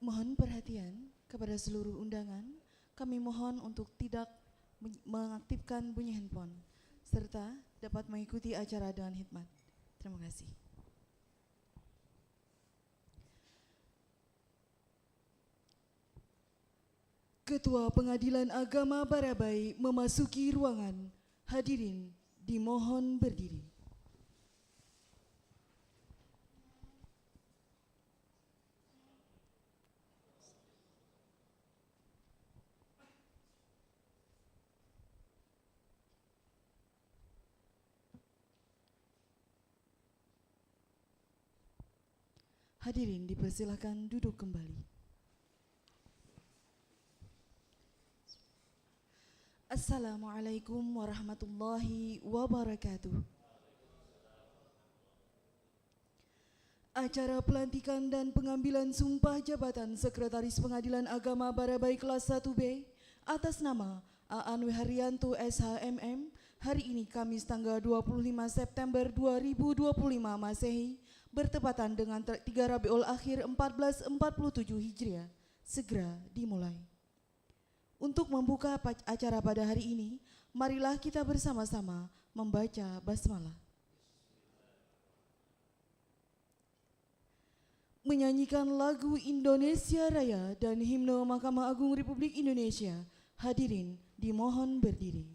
Mohon perhatian kepada seluruh undangan, kami mohon untuk tidak mengaktifkan bunyi handphone, serta dapat mengikuti acara dengan hikmat. Terima kasih. Ketua Pengadilan Agama Barabai memasuki ruangan. Hadirin dimohon berdiri. Hadirin dipersilakan duduk kembali. Assalamualaikum warahmatullahi wabarakatuh. Acara pelantikan dan pengambilan sumpah jabatan Sekretaris Pengadilan Agama Barabai kelas 1B atas nama Aan Wiharyanto SHMM hari ini Kamis tanggal 25 September 2025 Masehi bertepatan dengan 3 Rabiul Akhir 1447 Hijriah segera dimulai. Untuk membuka acara pada hari ini, marilah kita bersama-sama membaca basmalah. Menyanyikan lagu Indonesia Raya dan himne Mahkamah Agung Republik Indonesia, hadirin dimohon berdiri.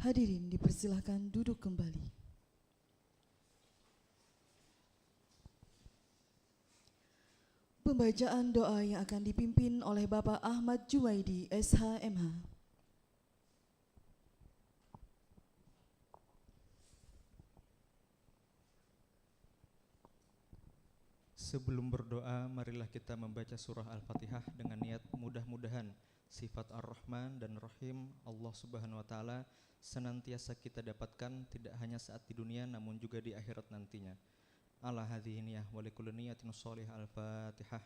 Hadirin dipersilahkan duduk kembali. Pembacaan doa yang akan dipimpin oleh Bapak Ahmad Jumaidi, SHMH. Sebelum berdoa, marilah kita membaca surah Al-Fatihah dengan niat mudah-mudahan sifat Ar-Rahman dan Rahim Allah Subhanahu wa Ta'ala senantiasa kita dapatkan tidak hanya saat di dunia namun juga di akhirat nantinya. Ala hadhihi niyah wa likulli niyatin shalihah. Al-Fatihah.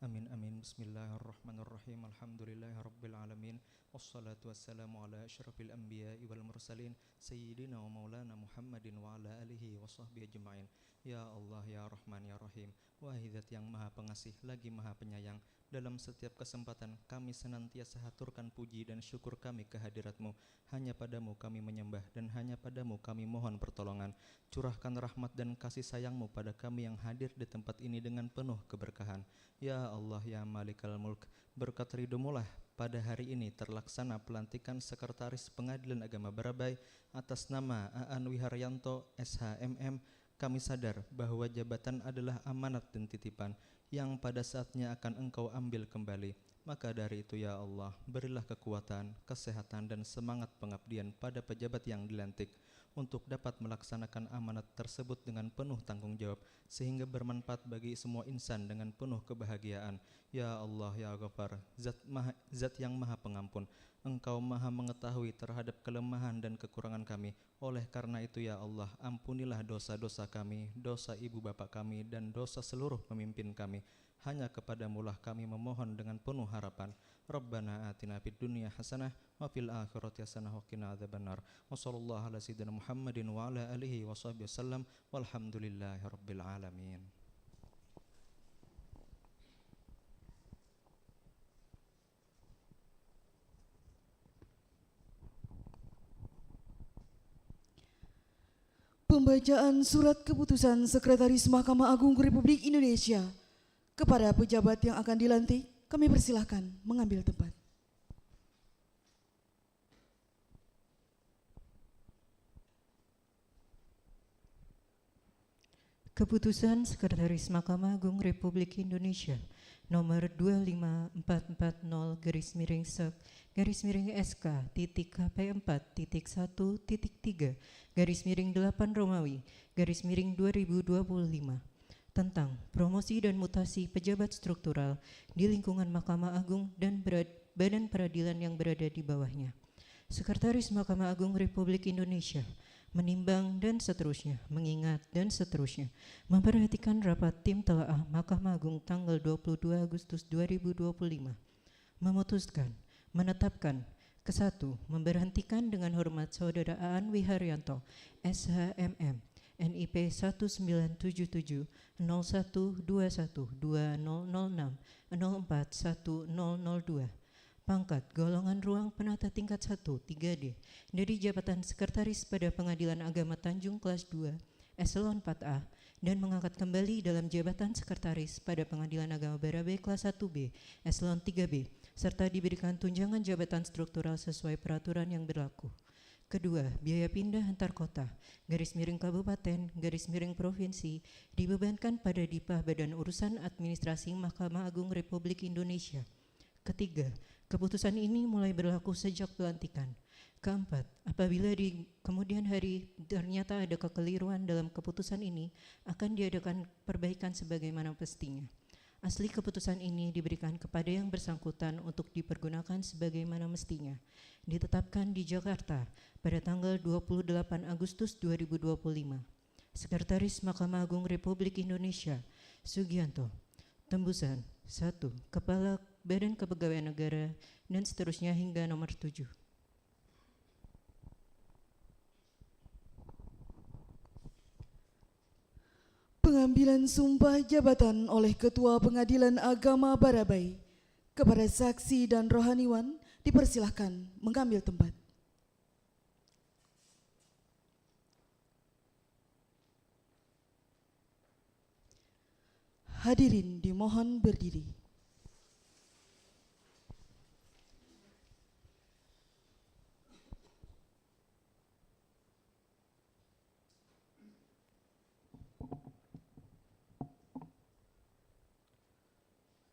Amin amin. Bismillahirrahmanirrahim. Alhamdulillahirabbil alamin. Wassalatu wassalamu ala asyrafil anbiya'i wal mursalin sayyidina wa maulana Muhammadin wa ala alihi wa sahbihi ajma'in. Ya Allah, ya Rahman, ya Rahim, wahai Zat yang Maha Pengasih lagi Maha Penyayang, dalam setiap kesempatan kami senantiasa haturkan puji dan syukur kami kehadirat-Mu. Hanya Padamu kami menyembah dan hanya Padamu kami mohon pertolongan. Curahkan rahmat dan kasih sayang-Mu pada kami yang hadir di tempat ini dengan penuh keberkahan. Ya Allah, ya Malikal Mulk, berkat ridho-Mu lah pada hari ini terlaksana pelantikan Sekretaris Pengadilan Agama Barabai atas nama Aan Wiharyanto, SHMM. Kami sadar bahwa jabatan adalah amanat dan titipan yang pada saatnya akan Engkau ambil kembali. Maka dari itu ya Allah, berilah kekuatan, kesehatan dan semangat pengabdian pada pejabat yang dilantik untuk dapat melaksanakan amanat tersebut dengan penuh tanggung jawab sehingga bermanfaat bagi semua insan dengan penuh kebahagiaan. Ya Allah, ya Ghaffar, Zat yang Maha Pengampun, Engkau Maha mengetahui terhadap kelemahan dan kekurangan kami. Oleh karena itu ya Allah, ampunilah dosa-dosa kami, dosa ibu bapak kami dan dosa seluruh pemimpin kami. Hanya kepadamu lah kami memohon dengan penuh harapan. Rabbana atina fid dunya hasanah wa fil akhirati hasanah wa qina adzabannar. Wa sallallahu ala sayyidina Muhammadin wa ala alihi wa sahbihi wasallam walhamdulillahi rabbil alamin. Pembacaan surat keputusan Sekretaris Mahkamah Agung Republik Indonesia kepada pejabat yang akan dilantik, kami persilahkan mengambil tempat. Keputusan Sekretaris Mahkamah Agung Republik Indonesia nomor 254.0/SK-SK-3/8 tentang promosi dan mutasi pejabat struktural di lingkungan Mahkamah Agung dan badan peradilan yang berada di bawahnya. Sekretaris Mahkamah Agung Republik Indonesia menimbang dan seterusnya, mengingat dan seterusnya, memperhatikan rapat tim telaah Mahkamah Agung tanggal 22 Agustus 2025, memutuskan, menetapkan, ke-1, memberhentikan dengan hormat Saudara Aan Wiharyanto, SHMM, NIP 1977 0121 2006 041002, pangkat golongan ruang penata tingkat 1 3D dari jabatan Sekretaris pada Pengadilan Agama Tanjung kelas 2 Eselon 4A dan mengangkat kembali dalam jabatan Sekretaris pada Pengadilan Agama Barabai kelas 1B Eselon 3B serta diberikan tunjangan jabatan struktural sesuai peraturan yang berlaku. Kedua, biaya pindah antar kota, _kabupaten, _provinsi dibebankan pada Dipah Badan Urusan Administrasi Mahkamah Agung Republik Indonesia. Ketiga, keputusan ini mulai berlaku sejak pelantikan. Keempat, apabila di kemudian hari ternyata ada kekeliruan dalam keputusan ini, akan diadakan perbaikan sebagaimana mestinya. Asli keputusan ini diberikan kepada yang bersangkutan untuk dipergunakan sebagaimana mestinya. Ditetapkan di Jakarta pada tanggal 28 Agustus 2025. Sekretaris Mahkamah Agung Republik Indonesia, Sugianto. Tembusan 1. Kepala Badan Kepegawaian Negara dan seterusnya hingga nomor 7. Pengambilan sumpah jabatan oleh Ketua Pengadilan Agama Barabai kepada saksi dan rohaniwan dipersilahkan mengambil tempat. Hadirin dimohon berdiri.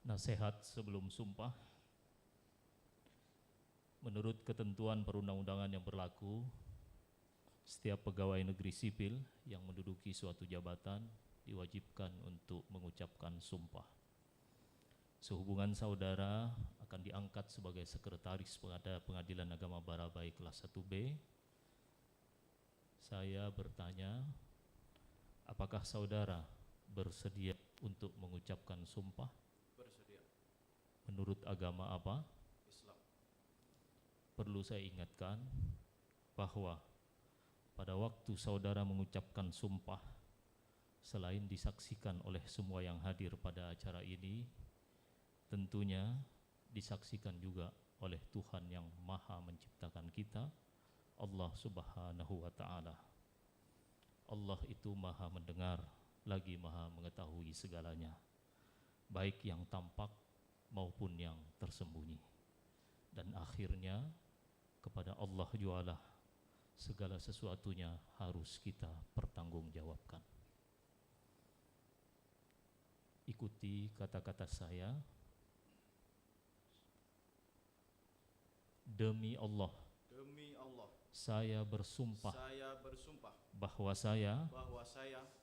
Nasihat sebelum sumpah. Menurut ketentuan perundang-undangan yang berlaku, setiap pegawai negeri sipil yang menduduki suatu jabatan diwajibkan untuk mengucapkan sumpah. Sehubungan saudara akan diangkat sebagai sekretaris Pengadilan Agama Barabai kelas 1B, saya bertanya, apakah saudara bersedia untuk mengucapkan sumpah? Bersedia. Menurut agama apa? Islam. Perlu saya ingatkan bahwa pada waktu saudara mengucapkan sumpah, selain disaksikan oleh semua yang hadir pada acara ini, tentunya disaksikan juga oleh Tuhan yang Maha Menciptakan kita, Allah Subhanahu wa Ta'ala. Allah itu Maha mendengar, lagi Maha mengetahui segalanya, baik yang tampak maupun yang tersembunyi. Dan akhirnya kepada Allah jualah segala sesuatunya harus kita pertanggungjawabkan. Ikuti kata-kata saya. Demi Allah, saya bersumpah bahwa saya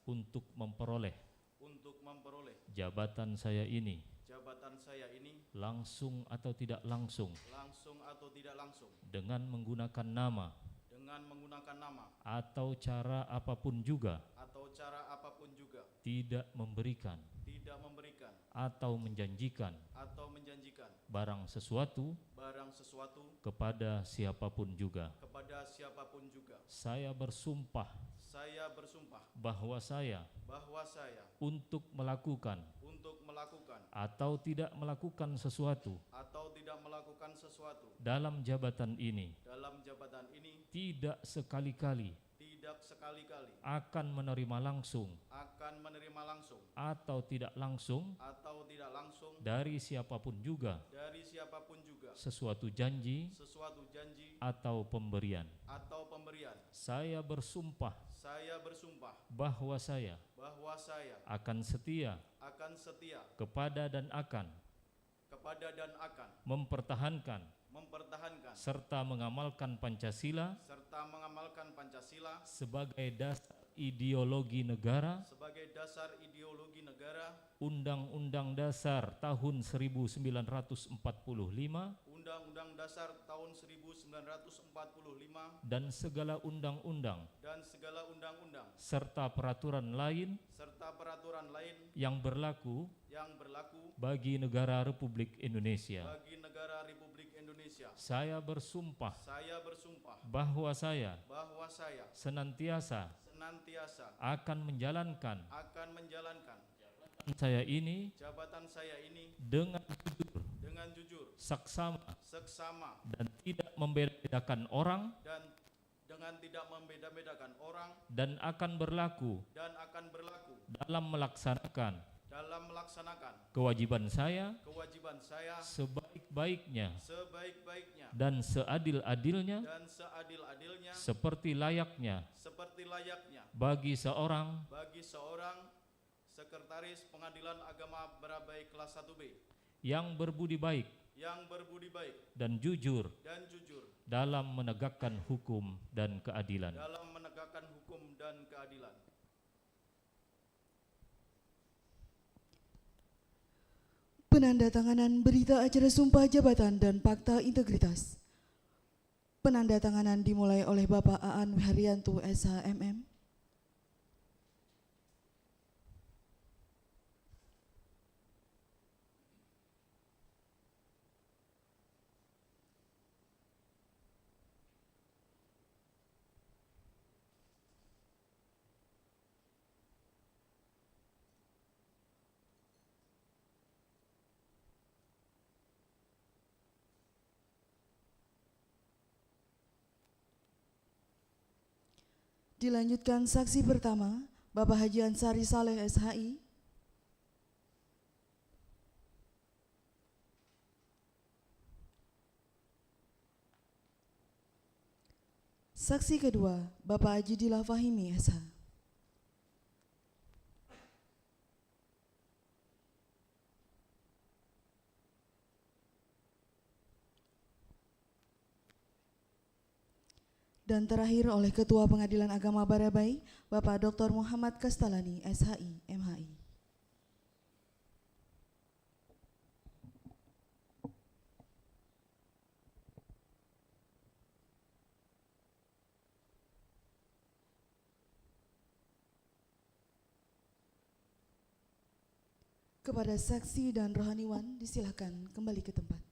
untuk memperoleh jabatan saya ini langsung atau tidak langsung dengan menggunakan nama atau cara apapun juga tidak memberikan atau menjanjikan barang sesuatu kepada siapapun juga. Saya bersumpah bahwa saya untuk melakukan atau tidak melakukan sesuatu dalam jabatan ini tidak sekali-kali akan menerima langsung atau tidak langsung dari siapapun juga sesuatu janji atau pemberian. Saya bersumpah bahwa saya akan setia kepada dan akan mempertahankan serta mengamalkan Pancasila sebagai dasar ideologi negara, Undang-Undang Dasar tahun 1945, dan segala undang-undang serta peraturan lain yang berlaku bagi negara Republik Indonesia. Saya bersumpah bahwa saya senantiasa akan menjalankan jabatan saya ini dengan jujur, saksama, dan tidak membeda-bedakan orang, dan akan berlaku dalam melaksanakan kewajiban saya sebaik-baiknya dan seadil-adilnya seperti layaknya bagi seorang Sekretaris Pengadilan Agama Barabai kelas 1B yang berbudi baik dan jujur dalam menegakkan hukum dan keadilan. Penandatanganan berita acara sumpah jabatan dan fakta integritas. Penandatanganan dimulai oleh Bapak Aan Haryanto SHMM. Dilanjutkan saksi pertama, Bapak Haji Ansari Saleh SHI. Saksi kedua, Bapak Ajidillah Fahimi, SH. Dan terakhir oleh Ketua Pengadilan Agama Barabai, Bapak Dr. Muhammad Kastalani, SHI, MHI. Kepada saksi dan rohaniwan, disilakan kembali ke tempat.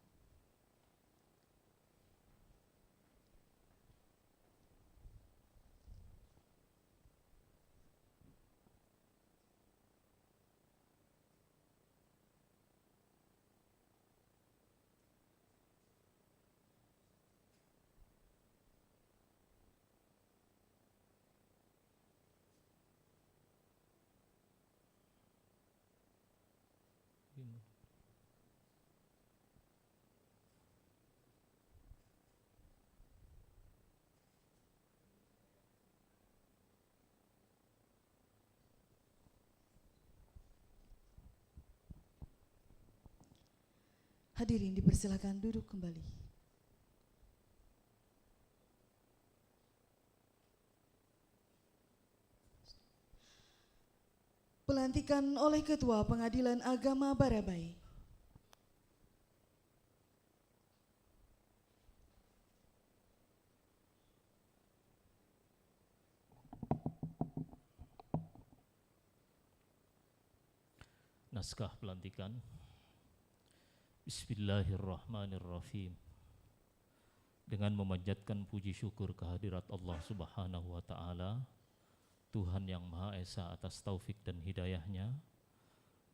Hadirin dipersilakan duduk kembali. Pelantikan oleh Ketua Pengadilan Agama Barabai. Naskah pelantikan. Bismillahirrahmanirrahim. Dengan memanjatkan puji syukur kehadirat Allah Subhanahu wa Ta'ala, Tuhan yang Maha Esa atas taufik dan hidayahnya,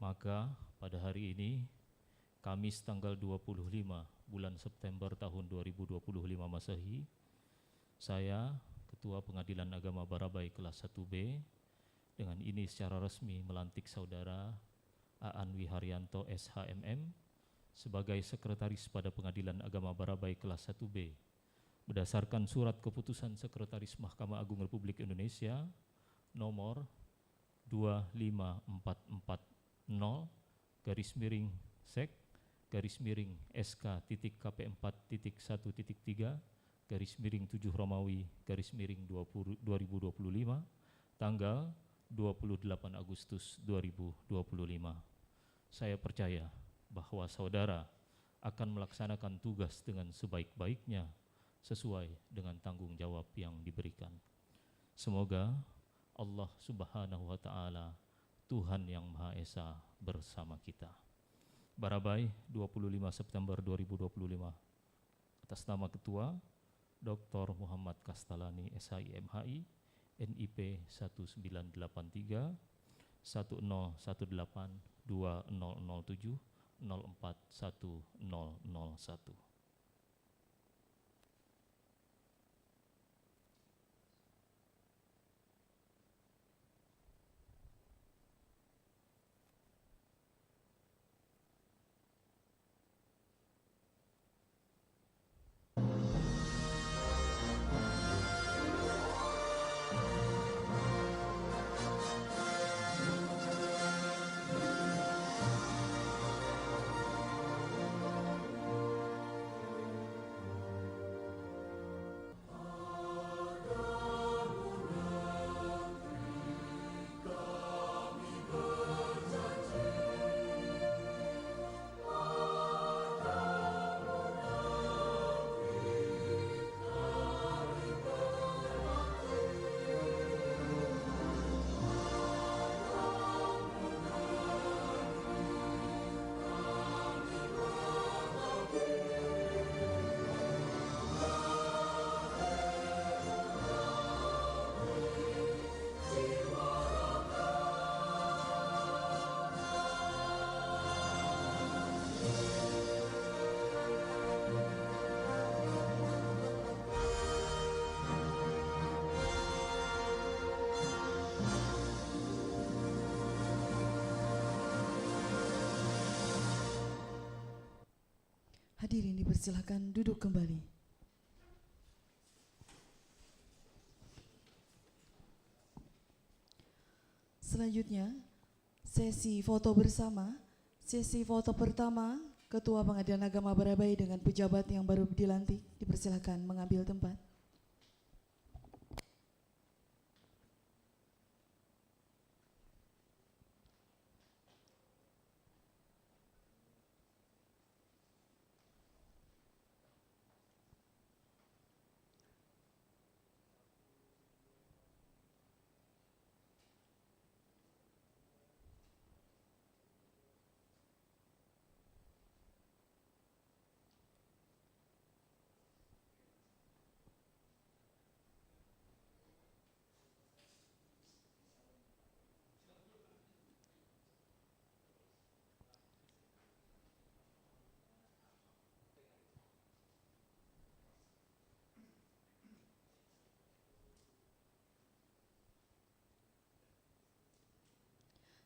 maka pada hari ini, Kamis tanggal 25 bulan September tahun 2025 Masehi, saya, Ketua Pengadilan Agama Barabai kelas 1B, dengan ini secara resmi melantik Saudara Aan Wiharyanto SHMM sebagai Sekretaris pada Pengadilan Agama Barabai kelas 1B berdasarkan surat keputusan Sekretaris Mahkamah Agung Republik Indonesia nomor 25/4/0/SK.KP4.1.3/7 Romawi _2025 tanggal 28 Agustus 2025. Saya percaya bahwa saudara akan melaksanakan tugas dengan sebaik-baiknya sesuai dengan tanggung jawab yang diberikan. Semoga Allah Subhanahu wa Ta'ala, Tuhan yang Maha Esa, bersama kita. Barabai, 25 September 2025. Atas nama Ketua Dr. Muhammad Kastalani SHI MHI, NIP 1983 1018 2007 041001. Hadirin dipersilakan duduk kembali. Selanjutnya, sesi foto bersama. Sesi foto pertama, Ketua Pengadilan Agama Barabai dengan pejabat yang baru dilantik dipersilakan mengambil tempat.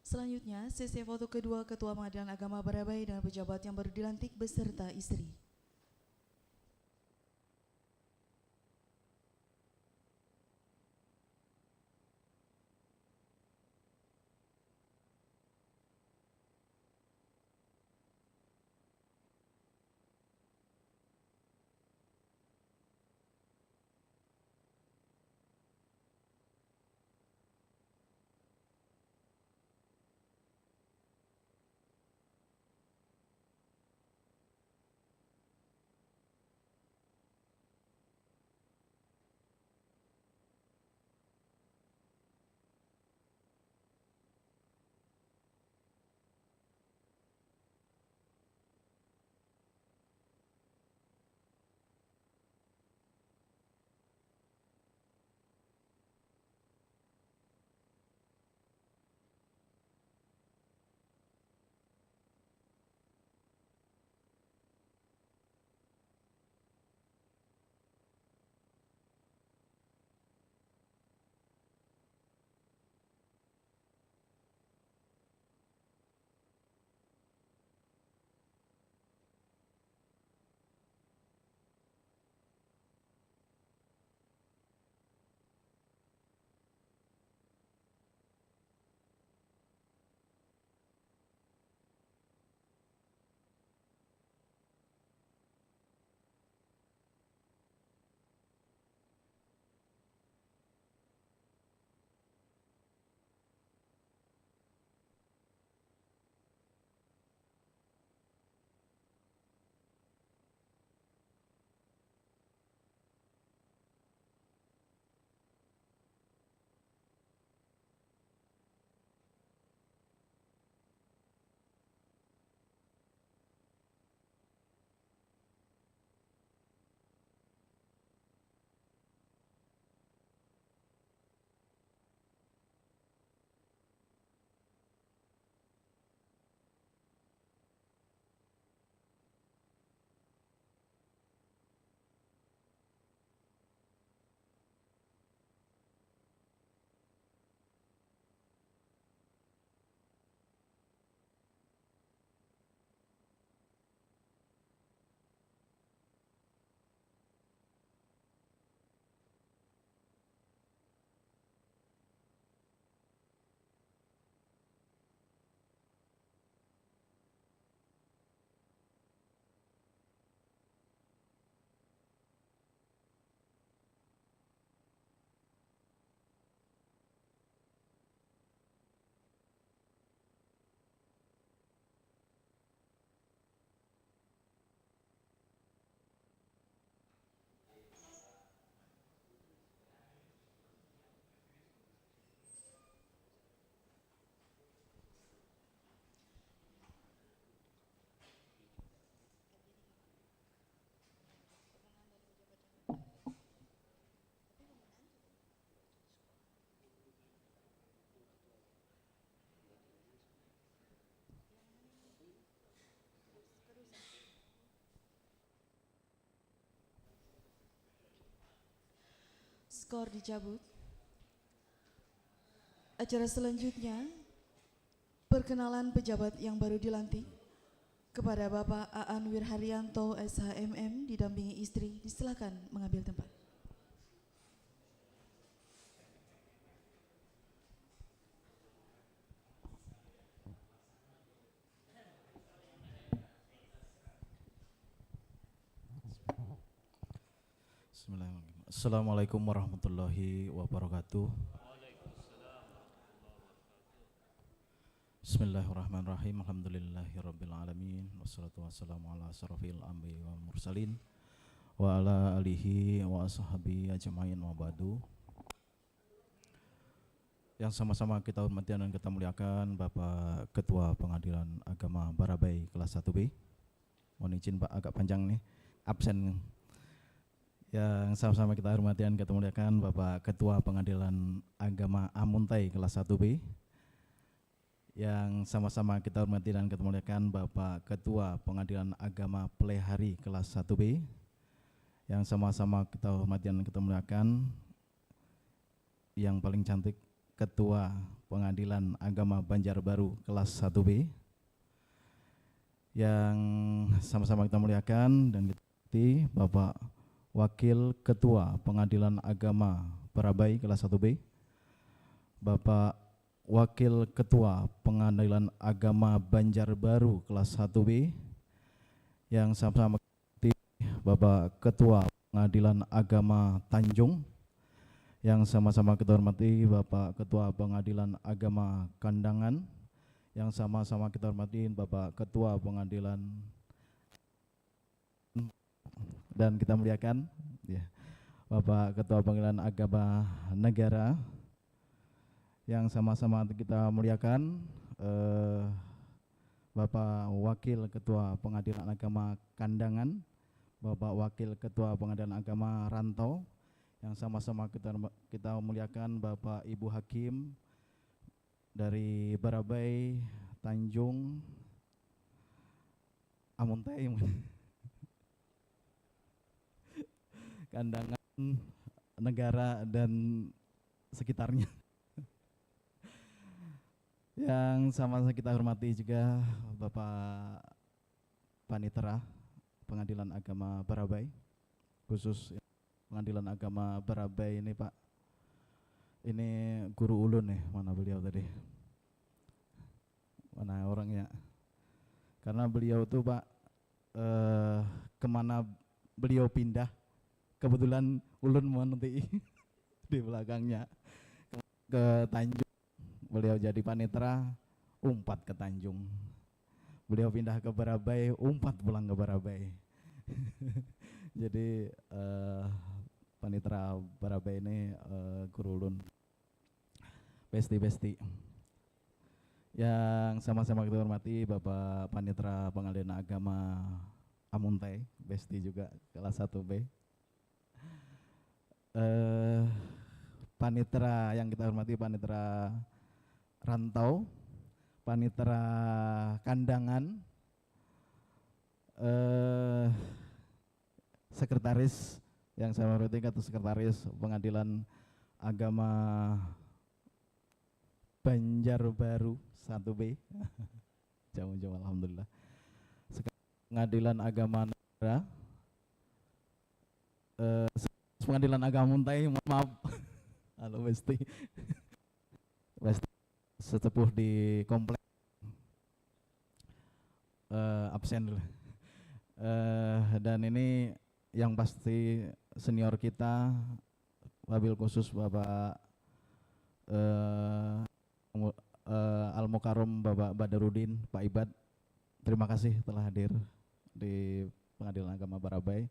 Selanjutnya, sesi foto kedua Ketua Pengadilan Agama Barabai dengan pejabat yang baru dilantik beserta istri. Skor dicabut. Acara selanjutnya, perkenalan pejabat yang baru dilantik kepada Bapak Aan Wirharyanto SHMM didampingi istri, disilakan mengambil tempat. Bismillahirrahmanirrahim. Assalamualaikum warahmatullahi wabarakatuh. Bismillahirrahmanirrahim. Alhamdulillahirabbil alamin. Wassalatu wassalamu ala asrofil anbiya'i wal mursalin wa ala alihi wa ashabihi ajmain wa ba'du. Yang sama-sama kita hormati dan kita muliakan Bapak Ketua Pengadilan Agama Barabai kelas 1B. Mohon izin Pak, agak panjang nih absen. Yang sama-sama kita hormati dan kita muliakan Bapak Ketua Pengadilan Agama Amuntai kelas 1B. Yang sama-sama kita hormati dan kita muliakan Bapak Ketua Pengadilan Agama Plehari kelas 1B. Yang sama-sama kita hormati dan kita muliakan yang paling cantik Ketua Pengadilan Agama Banjarbaru kelas 1B. Yang sama-sama kita muliakan dan kita Bapak Wakil Ketua Pengadilan Agama Barabai kelas 1B, Bapak Wakil Ketua Pengadilan Agama Banjarbaru kelas 1B, yang sama-sama Bapak Ketua Pengadilan Agama Tanjung, yang sama-sama kita hormati Bapak Ketua Pengadilan Agama Kandangan, yang sama-sama kita hormati Bapak Ketua Pengadilan dan kita muliakan ya, Bapak Ketua Pengadilan Agama Negara, yang sama-sama kita muliakan Bapak Wakil Ketua Pengadilan Agama Kandangan, Bapak Wakil Ketua Pengadilan Agama Rantau, yang sama-sama kita muliakan Bapak Ibu Hakim dari Barabai, Tanjung, Amuntai, Kandangan, Negara dan sekitarnya. Yang sama-sama kita hormati juga Bapak Panitera Pengadilan Agama Barabai, khusus Pengadilan Agama Barabai ini Pak, ini guru ulun nih, mana beliau tadi, mana orangnya, karena beliau tuh Pak kemana beliau pindah, kebetulan ulun mau nanti di belakangnya ke Tanjung. Beliau jadi panitera, umpat ke Tanjung. Beliau pindah ke Barabai, umpat pulang ke Barabai. Jadi panitera Barabai ini guru ulun, besti-besti. Yang sama-sama kita hormati Bapak Panitera Pengadilan Agama Amuntai, besti juga kelas 1B. Panitera yang kita hormati Panitera Rantau, Panitera Kandangan, sekretaris yang saya hormati Ketua Sekretaris Pengadilan Agama Banjarbaru 1B. Jauh-jauh alhamdulillah. Pengadilan Agama Negara, Pengadilan Agama Muntai, mohon maaf. Halo Besti. Besti sesepuh di komplek, absen dulu. Dan ini yang pasti senior kita, wabil khusus Bapak Al-Mukarram Bapak Badarudin, Pak Ibad. Terima kasih telah hadir di Pengadilan Agama Barabai,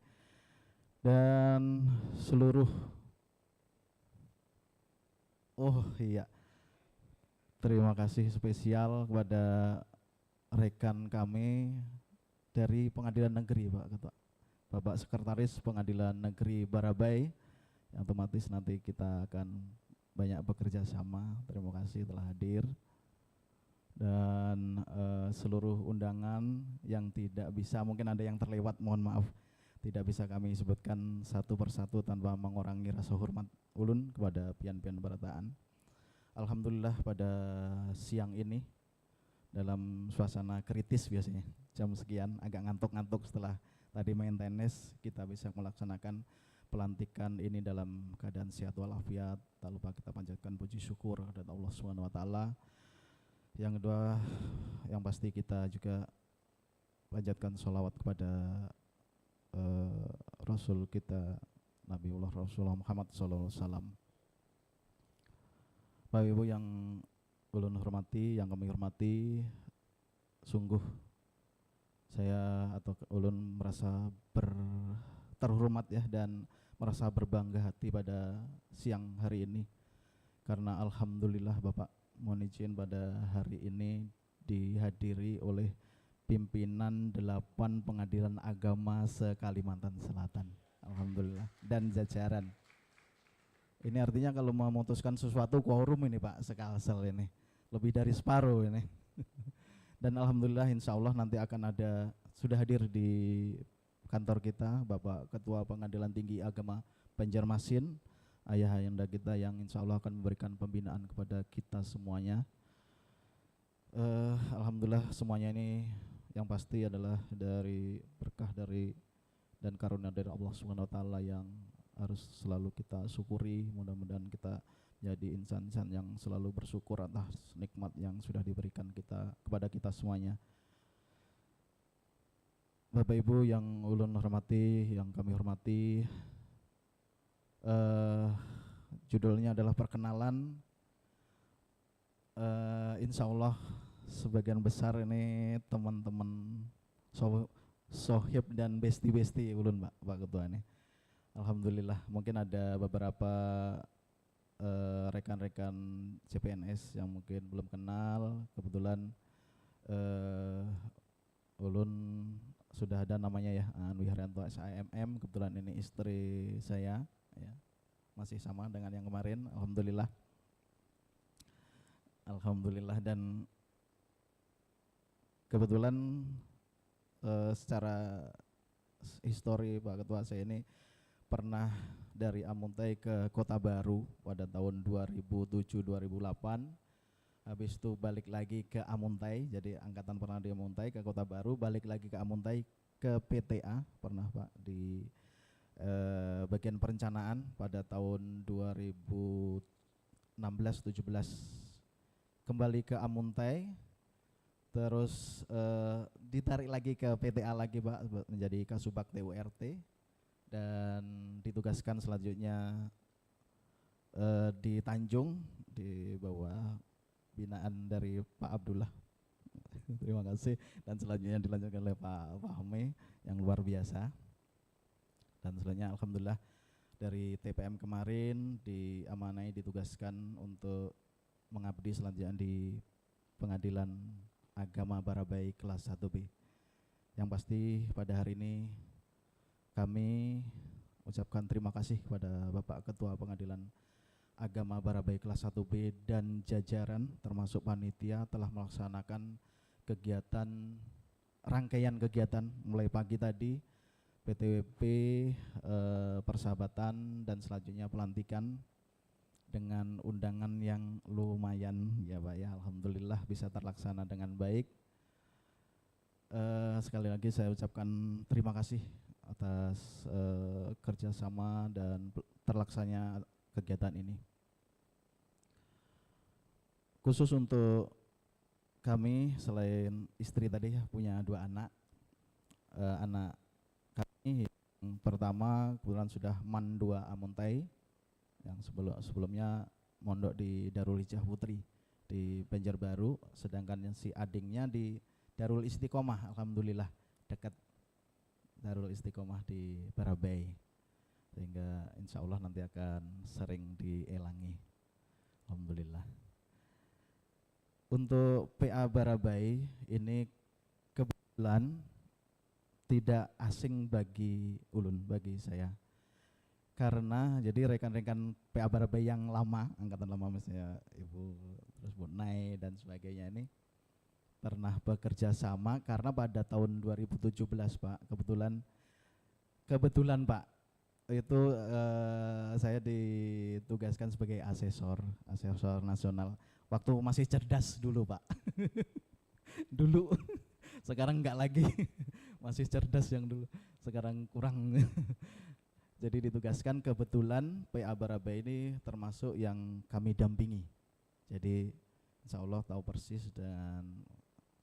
dan seluruh terima kasih spesial kepada rekan kami dari Pengadilan Negeri Pak Ketua, Bapak Sekretaris Pengadilan Negeri Barabai, yang otomatis nanti kita akan banyak bekerja sama. Terima kasih telah hadir, dan seluruh undangan yang tidak bisa, mungkin ada yang terlewat, mohon maaf, tidak bisa kami sebutkan satu persatu tanpa mengurangi rasa hormat ulun kepada pian-pian berataan. Alhamdulillah pada siang ini dalam suasana kritis, biasanya jam sekian agak ngantuk-ngantuk setelah tadi main tenis, kita bisa melaksanakan pelantikan ini dalam keadaan sehat walafiat. Tak lupa kita panjatkan puji syukur kepada Allah Subhanahu wa taala. Yang kedua, yang pasti kita juga panjatkan sholawat kepada Rasul kita Nabiullah Rasulullah Muhammad sallallahu alaihi wasallam. Bapak Ibu yang ulun hormati, yang kami hormati, sungguh saya atau ulun merasa terhormat ya, dan merasa berbangga hati pada siang hari ini, karena alhamdulillah Bapak mohon izin pada hari ini dihadiri oleh pimpinan 8 pengadilan agama se-Kalimantan Selatan, alhamdulillah, dan jajaran. Ini artinya kalau memutuskan sesuatu quorum ini Pak, sekalsel ini lebih dari separuh ini. Dan alhamdulillah insya Allah nanti akan ada, sudah hadir di kantor kita Bapak Ketua Pengadilan Tinggi Agama Banjarmasin, ayah ayanda kita yang insya Allah akan memberikan pembinaan kepada kita semuanya. Alhamdulillah semuanya ini yang pasti adalah dari berkah dari dan karunia dari Allah Subhanahu wa taala yang harus selalu kita syukuri. Mudah-mudahan kita jadi insan-insan yang selalu bersyukur atas nikmat yang sudah diberikan kita kepada kita semuanya. Bapak Ibu yang ulun hormati, yang kami hormati, judulnya adalah perkenalan. Insya Allah sebagian besar ini teman-teman sohib dan besti-besti ulun Pak Ketua ini. Alhamdulillah, mungkin ada beberapa rekan-rekan CPNS yang mungkin belum kenal. Kebetulan ulun sudah ada namanya ya, Anwi Haryanto SHMM. Kebetulan ini istri saya ya, masih sama dengan yang kemarin, alhamdulillah. Alhamdulillah, dan kebetulan secara histori Pak Ketua, saya ini pernah dari Amuntai ke Kota Baru pada tahun 2007-2008. Habis itu balik lagi ke Amuntai, jadi angkatan pernah di Amuntai ke Kota Baru, balik lagi ke Amuntai ke PTA, pernah Pak di bagian perencanaan pada tahun 2016-17. Kembali ke Amuntai, terus ditarik lagi ke PTA lagi Pak, menjadi Kasubag TURT, dan ditugaskan selanjutnya di Tanjung di bawah binaan dari Pak Abdullah. Terima kasih. Dan selanjutnya dilanjutkan oleh Pak Fahmi yang luar biasa. Dan selanjutnya alhamdulillah dari TPM kemarin diamanai, ditugaskan untuk mengabdi selanjutnya di Pengadilan Agama Barabai kelas 1B. Yang pasti pada hari ini kami ucapkan terima kasih kepada Bapak Ketua Pengadilan Agama Barabai kelas 1B dan jajaran termasuk panitia telah melaksanakan kegiatan, rangkaian kegiatan mulai pagi tadi, PTWP, persahabatan, dan selanjutnya pelantikan dengan undangan yang lumayan ya Pak ya, alhamdulillah bisa terlaksana dengan baik. Sekali lagi saya ucapkan terima kasih atas kerjasama dan terlaksananya kegiatan ini. Khusus untuk kami, selain istri tadi ya, punya 2 anak. Anak kami yang pertama kebetulan sudah MAN 2 Amuntai, yang sebelumnya mondok di Darul Hijah Putri di Banjarbaru, sedangkan yang si adingnya di Darul Istiqomah, alhamdulillah dekat Darul Istiqomah di Barabai, sehingga insya Allah nanti akan sering dielangi, alhamdulillah. Untuk PA Barabai ini kebetulan tidak asing bagi ulun, bagi saya, karena jadi rekan-rekan PA Barabai yang lama, angkatan lama misalnya Ibu, terus Bu Nai dan sebagainya ini pernah bekerja sama, karena pada tahun 2017 Pak, kebetulan Pak, itu saya ditugaskan sebagai asesor nasional waktu masih cerdas dulu Pak. Dulu, sekarang enggak lagi. Masih cerdas yang dulu, sekarang kurang. Jadi ditugaskan, kebetulan PA Barabai ini termasuk yang kami dampingi. Jadi insya Allah tahu persis dan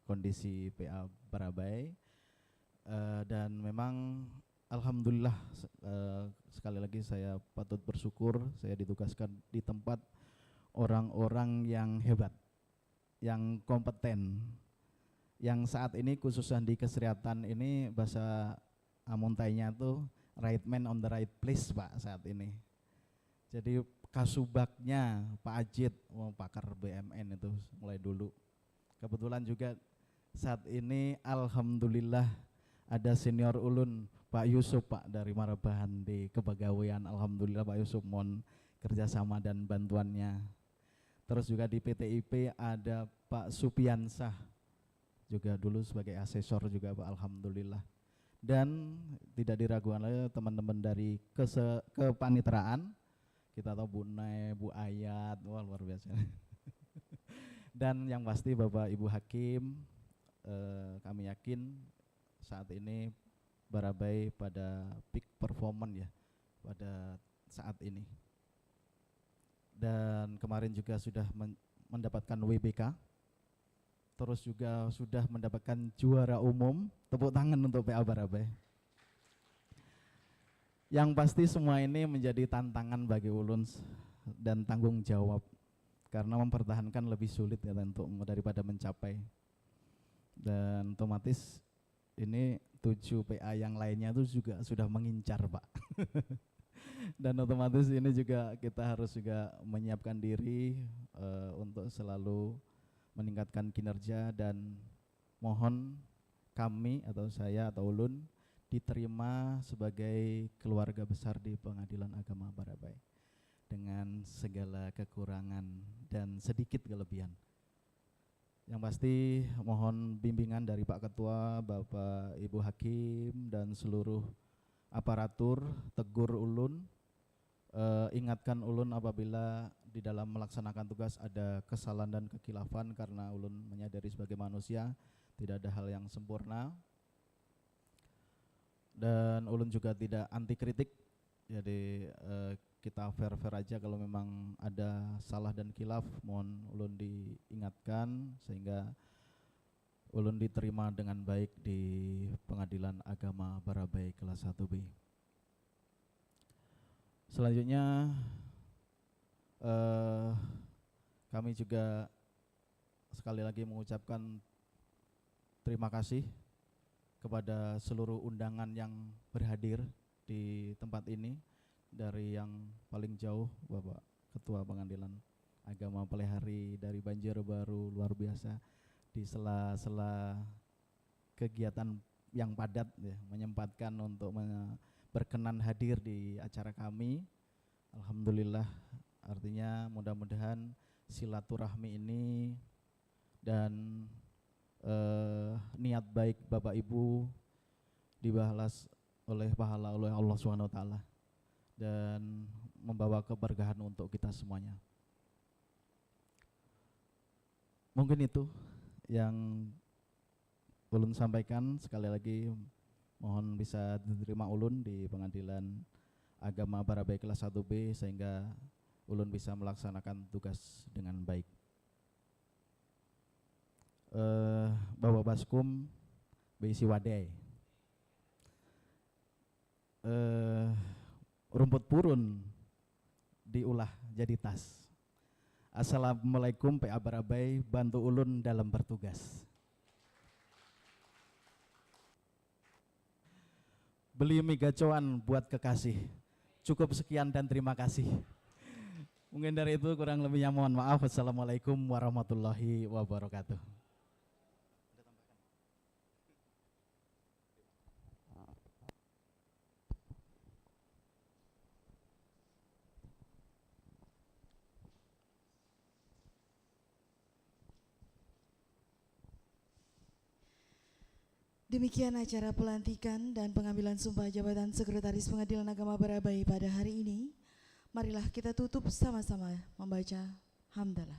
kondisi PA Barabai, dan memang alhamdulillah sekali lagi saya patut bersyukur saya ditugaskan di tempat orang-orang yang hebat, yang kompeten, yang saat ini khususnya di kesehatan ini bahasa Amuntainya tuh right man on the right place Pak saat ini. Jadi kasubagnya Pak Ajit, pakar BMN itu mulai dulu. Kebetulan juga saat ini alhamdulillah ada senior ulun Pak Yusuf Pak dari Marabahan di kepegawaian. Alhamdulillah Pak Yusuf mohon kerjasama dan bantuannya. Terus juga di PTIP ada Pak Supiansah juga dulu sebagai asesor juga Pak, alhamdulillah. Dan tidak diragukan lagi teman-teman dari kepanitraan, kita tahu Bu Nay, Bu Ayat, wah luar biasa. Dan yang pasti Bapak Ibu Hakim, kami yakin saat ini Barabai pada peak performance ya pada saat ini. Dan kemarin juga sudah mendapatkan WBK, terus juga sudah mendapatkan juara umum. Tepuk tangan untuk PA Barabai. Yang pasti semua ini menjadi tantangan bagi ulun dan tanggung jawab karena mempertahankan lebih sulit ya untuk daripada mencapai. Dan otomatis ini 7 PA yang lainnya itu juga sudah mengincar Pak. Dan otomatis ini juga kita harus juga menyiapkan diri untuk selalu meningkatkan kinerja dan mohon kami atau saya atau ulun diterima sebagai keluarga besar di Pengadilan Agama Barabai dengan segala kekurangan dan sedikit kelebihan. Yang pasti mohon bimbingan dari Pak Ketua, Bapak Ibu Hakim dan seluruh aparatur, tegur ulun, ingatkan ulun apabila di dalam melaksanakan tugas ada kesalahan dan kekhilafan karena ulun menyadari sebagai manusia tidak ada hal yang sempurna. Dan ulun juga tidak anti kritik, jadi kita fair-fair aja kalau memang ada salah dan khilaf mohon ulun diingatkan sehingga ulun diterima dengan baik di Pengadilan Agama Barabai kelas 1B. Selanjutnya kami juga sekali lagi mengucapkan terima kasih kepada seluruh undangan yang berhadir di tempat ini, dari yang paling jauh Bapak Ketua Pengadilan Agama Pelihari dari Banjarbaru, luar biasa di sela-sela kegiatan yang padat ya, menyempatkan untuk berkenan hadir di acara kami. Alhamdulillah, artinya mudah-mudahan silaturahmi ini dan niat baik Bapak Ibu dibalas oleh pahala oleh Allah SWT dan membawa keberkahan untuk kita semuanya. Mungkin itu yang ulun sampaikan. Sekali lagi mohon bisa diterima ulun di Pengadilan Agama Barabai kelas 1B sehingga ulun bisa melaksanakan tugas dengan baik. Bapak Baskum Beisi Wadai, rumput purun diolah jadi tas. Assalamualaikum PA Barabai, bantu ulun dalam bertugas. Beli mie gacoan buat kekasih. Cukup sekian dan terima kasih. Mungkin dari itu kurang lebihnya mohon maaf. Wassalamualaikum warahmatullahi wabarakatuh. Demikian acara pelantikan dan pengambilan sumpah jabatan Sekretaris Pengadilan Agama Barabai pada hari ini. Marilah kita tutup sama-sama membaca hamdalah.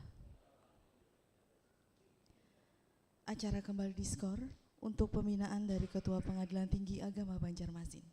Acara kembali diskor untuk pembinaan dari Ketua Pengadilan Tinggi Agama Banjarmasin.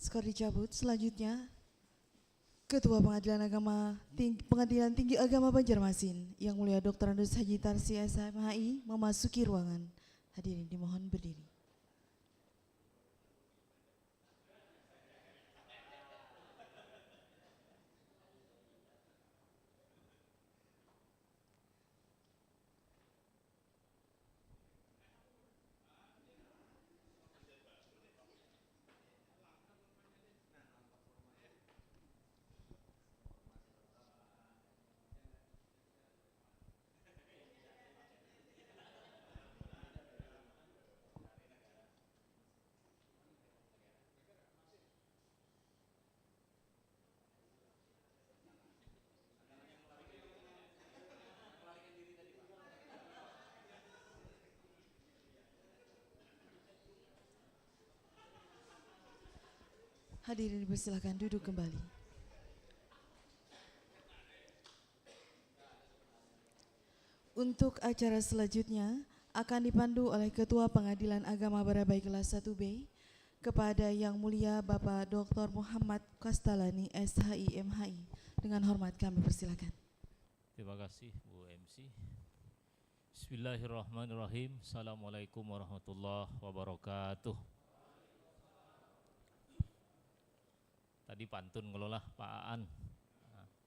Skor dicabut. Selanjutnya Ketua Pengadilan Tinggi Agama Banjarmasin Yang Mulia Dr. Andes Haji Tarsi SHMHI memasuki ruangan. Hadirin dimohon berdiri. Hadirin dipersilakan duduk kembali. Untuk acara selanjutnya akan dipandu oleh Ketua Pengadilan Agama Barabai kelas 1B kepada Yang Mulia Bapak Dr. Muhammad Kastalani SHI MHI. Dengan hormat kami persilakan. Terima kasih Bu MC. Bismillahirrahmanirrahim. Assalamualaikum warahmatullahi wabarakatuh. Tadi pantun ngelola Pak Aan,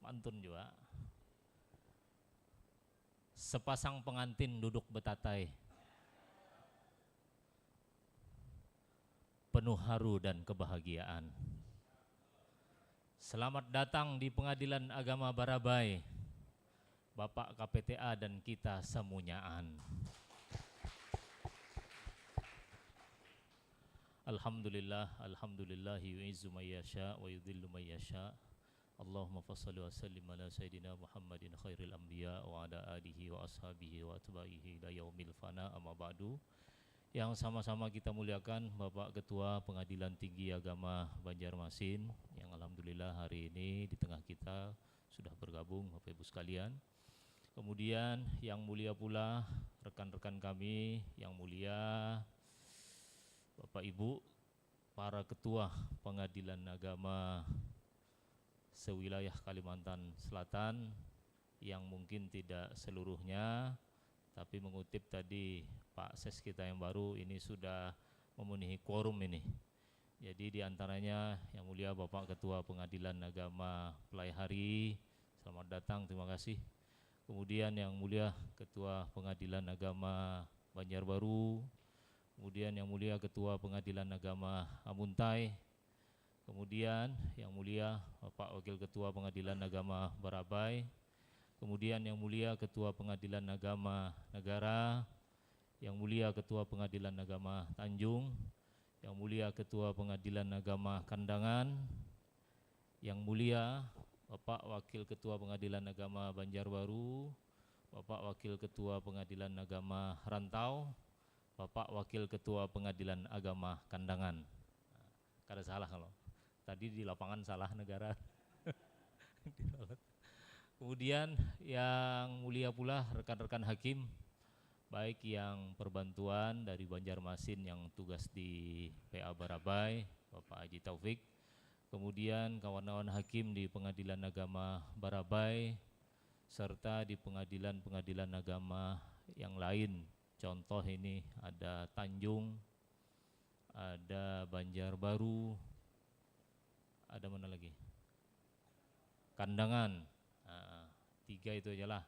pantun juga. Sepasang pengantin duduk betatai, penuh haru dan kebahagiaan. Selamat datang di Pengadilan Agama Barabai, Bapak KPTA dan kita semunyaan. Alhamdulillah, alhamdulillah yu'izzu may yasha wa yudhillu may yasha. Allahumma fassalli wa sallim ala sayyidina Muhammadin khairil anbiya wa ala alihi wa ashabihi wa atba'ihi ila yaumil fana amma ba'du. Yang sama-sama kita muliakan Bapak Ketua Pengadilan Tinggi Agama Banjarmasin yang alhamdulillah hari ini di tengah kita sudah bergabung Bapak Ibu sekalian. Kemudian yang mulia pula rekan-rekan kami yang mulia Bapak Ibu, para ketua pengadilan agama sewilayah Kalimantan Selatan yang mungkin tidak seluruhnya, tapi mengutip tadi Pak Ses kita yang baru ini sudah memenuhi quorum ini. Jadi diantaranya yang mulia Bapak Ketua Pengadilan Agama Pelaihari, selamat datang, terima kasih. Kemudian yang mulia Ketua Pengadilan Agama Banjarbaru, kemudian yang mulia Ketua Pengadilan Agama Amuntai, kemudian yang mulia Bapak Wakil Ketua Pengadilan Agama Barabai, kemudian yang mulia Ketua Pengadilan Agama Negara, yang mulia Ketua Pengadilan Agama Tanjung, yang mulia Ketua Pengadilan Agama Kandangan, yang mulia Bapak Wakil Ketua Pengadilan Agama Banjarbaru, Bapak Wakil Ketua Pengadilan Agama Rantau, Bapak Wakil Ketua Pengadilan Agama Kandangan. Kada salah kalau tadi di lapangan salah negara. Kemudian yang mulia pula rekan-rekan hakim, baik yang perbantuan dari Banjarmasin yang tugas di PA Barabai, Bapak Haji Taufik, kemudian kawan-kawan hakim di Pengadilan Agama Barabai, serta di pengadilan-pengadilan agama yang lain. Contoh ini ada Tanjung, ada Banjarbaru, ada mana lagi? Kandangan, 3 itu aja lah.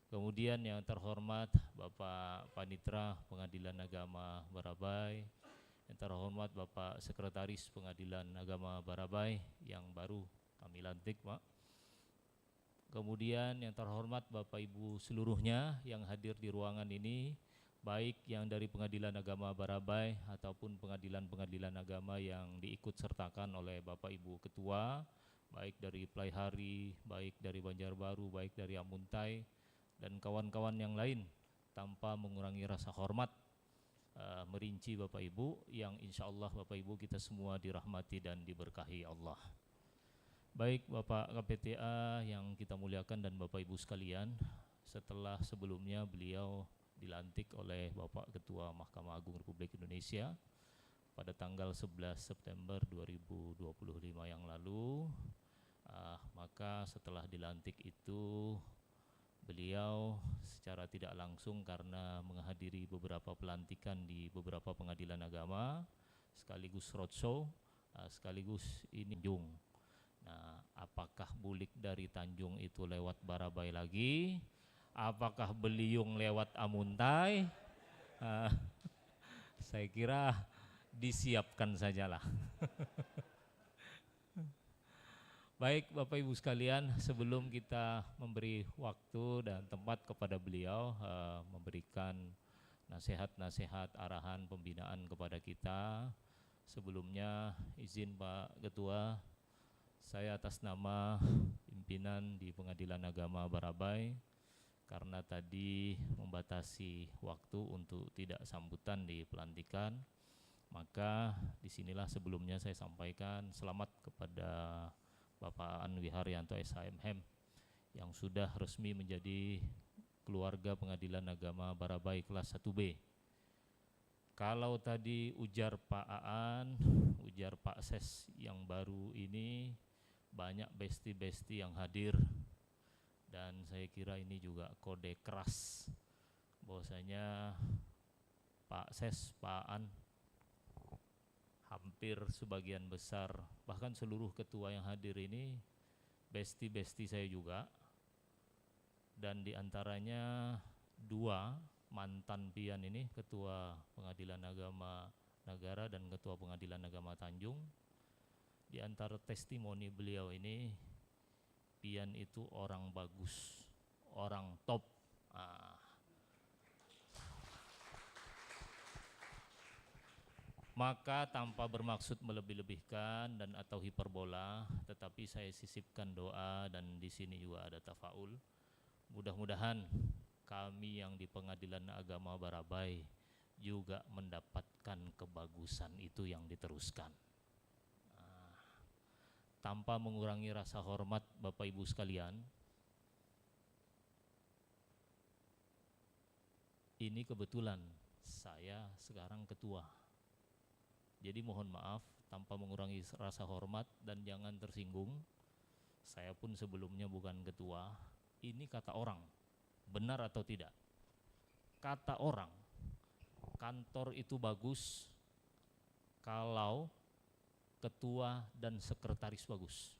Kemudian yang terhormat Bapak Panitra Pengadilan Agama Barabai, yang terhormat Bapak Sekretaris Pengadilan Agama Barabai yang baru kami lantik Pak. Kemudian yang terhormat Bapak Ibu seluruhnya yang hadir di ruangan ini, baik yang dari Pengadilan Agama Barabai ataupun pengadilan-pengadilan agama yang diikut sertakan oleh Bapak Ibu Ketua, baik dari Pelaihari, baik dari Banjarbaru, baik dari Amuntai, dan kawan-kawan yang lain, tanpa mengurangi rasa hormat, merinci Bapak Ibu yang insya Allah Bapak Ibu kita semua dirahmati dan diberkahi Allah. Baik Bapak KPTA yang kita muliakan dan Bapak Ibu sekalian, setelah sebelumnya beliau dilantik oleh Bapak Ketua Mahkamah Agung Republik Indonesia, pada tanggal 11 September 2025 yang lalu. Maka setelah dilantik itu beliau secara tidak langsung karena menghadiri beberapa pelantikan di beberapa pengadilan agama, sekaligus roadshow, sekaligus ini Tanjung. Nah, apakah bulik dari Tanjung itu lewat Barabai lagi? Apakah beliung lewat Amuntai? Saya kira disiapkan sajalah. Baik Bapak Ibu sekalian, sebelum kita memberi waktu dan tempat kepada beliau memberikan nasihat-nasihat, arahan, pembinaan kepada kita, sebelumnya izin Pak Ketua, saya atas nama pimpinan di Pengadilan Agama Barabai, karena tadi membatasi waktu untuk tidak sambutan di pelantikan, maka disinilah sebelumnya saya sampaikan selamat kepada Bapak Anwi Haryanto SHMM yang sudah resmi menjadi keluarga Pengadilan Agama Barabai kelas 1B. Kalau tadi ujar Pak Aan, ujar Pak Ses yang baru ini, banyak besti-besti yang hadir, dan saya kira ini juga kode keras bahwasanya Pak Ses, Pak Aan, hampir sebagian besar, bahkan seluruh ketua yang hadir ini besti-besti saya juga, dan diantaranya dua mantan pian ini, Ketua Pengadilan Agama Negara dan Ketua Pengadilan Agama Tanjung. Di antara testimoni beliau ini, pian itu orang bagus, orang top. Maka tanpa bermaksud melebih-lebihkan dan atau hiperbola, tetapi saya sisipkan doa dan di sini juga ada tafaul. Mudah-mudahan kami yang di Pengadilan Agama Barabai juga mendapatkan kebagusan itu yang diteruskan. Tanpa mengurangi rasa hormat Bapak Ibu sekalian, ini kebetulan saya sekarang ketua. Jadi mohon maaf, tanpa mengurangi rasa hormat dan jangan tersinggung, saya pun sebelumnya bukan ketua. Ini kata orang, benar atau tidak? Kata orang, kantor itu bagus kalau ketua dan sekretaris bagus.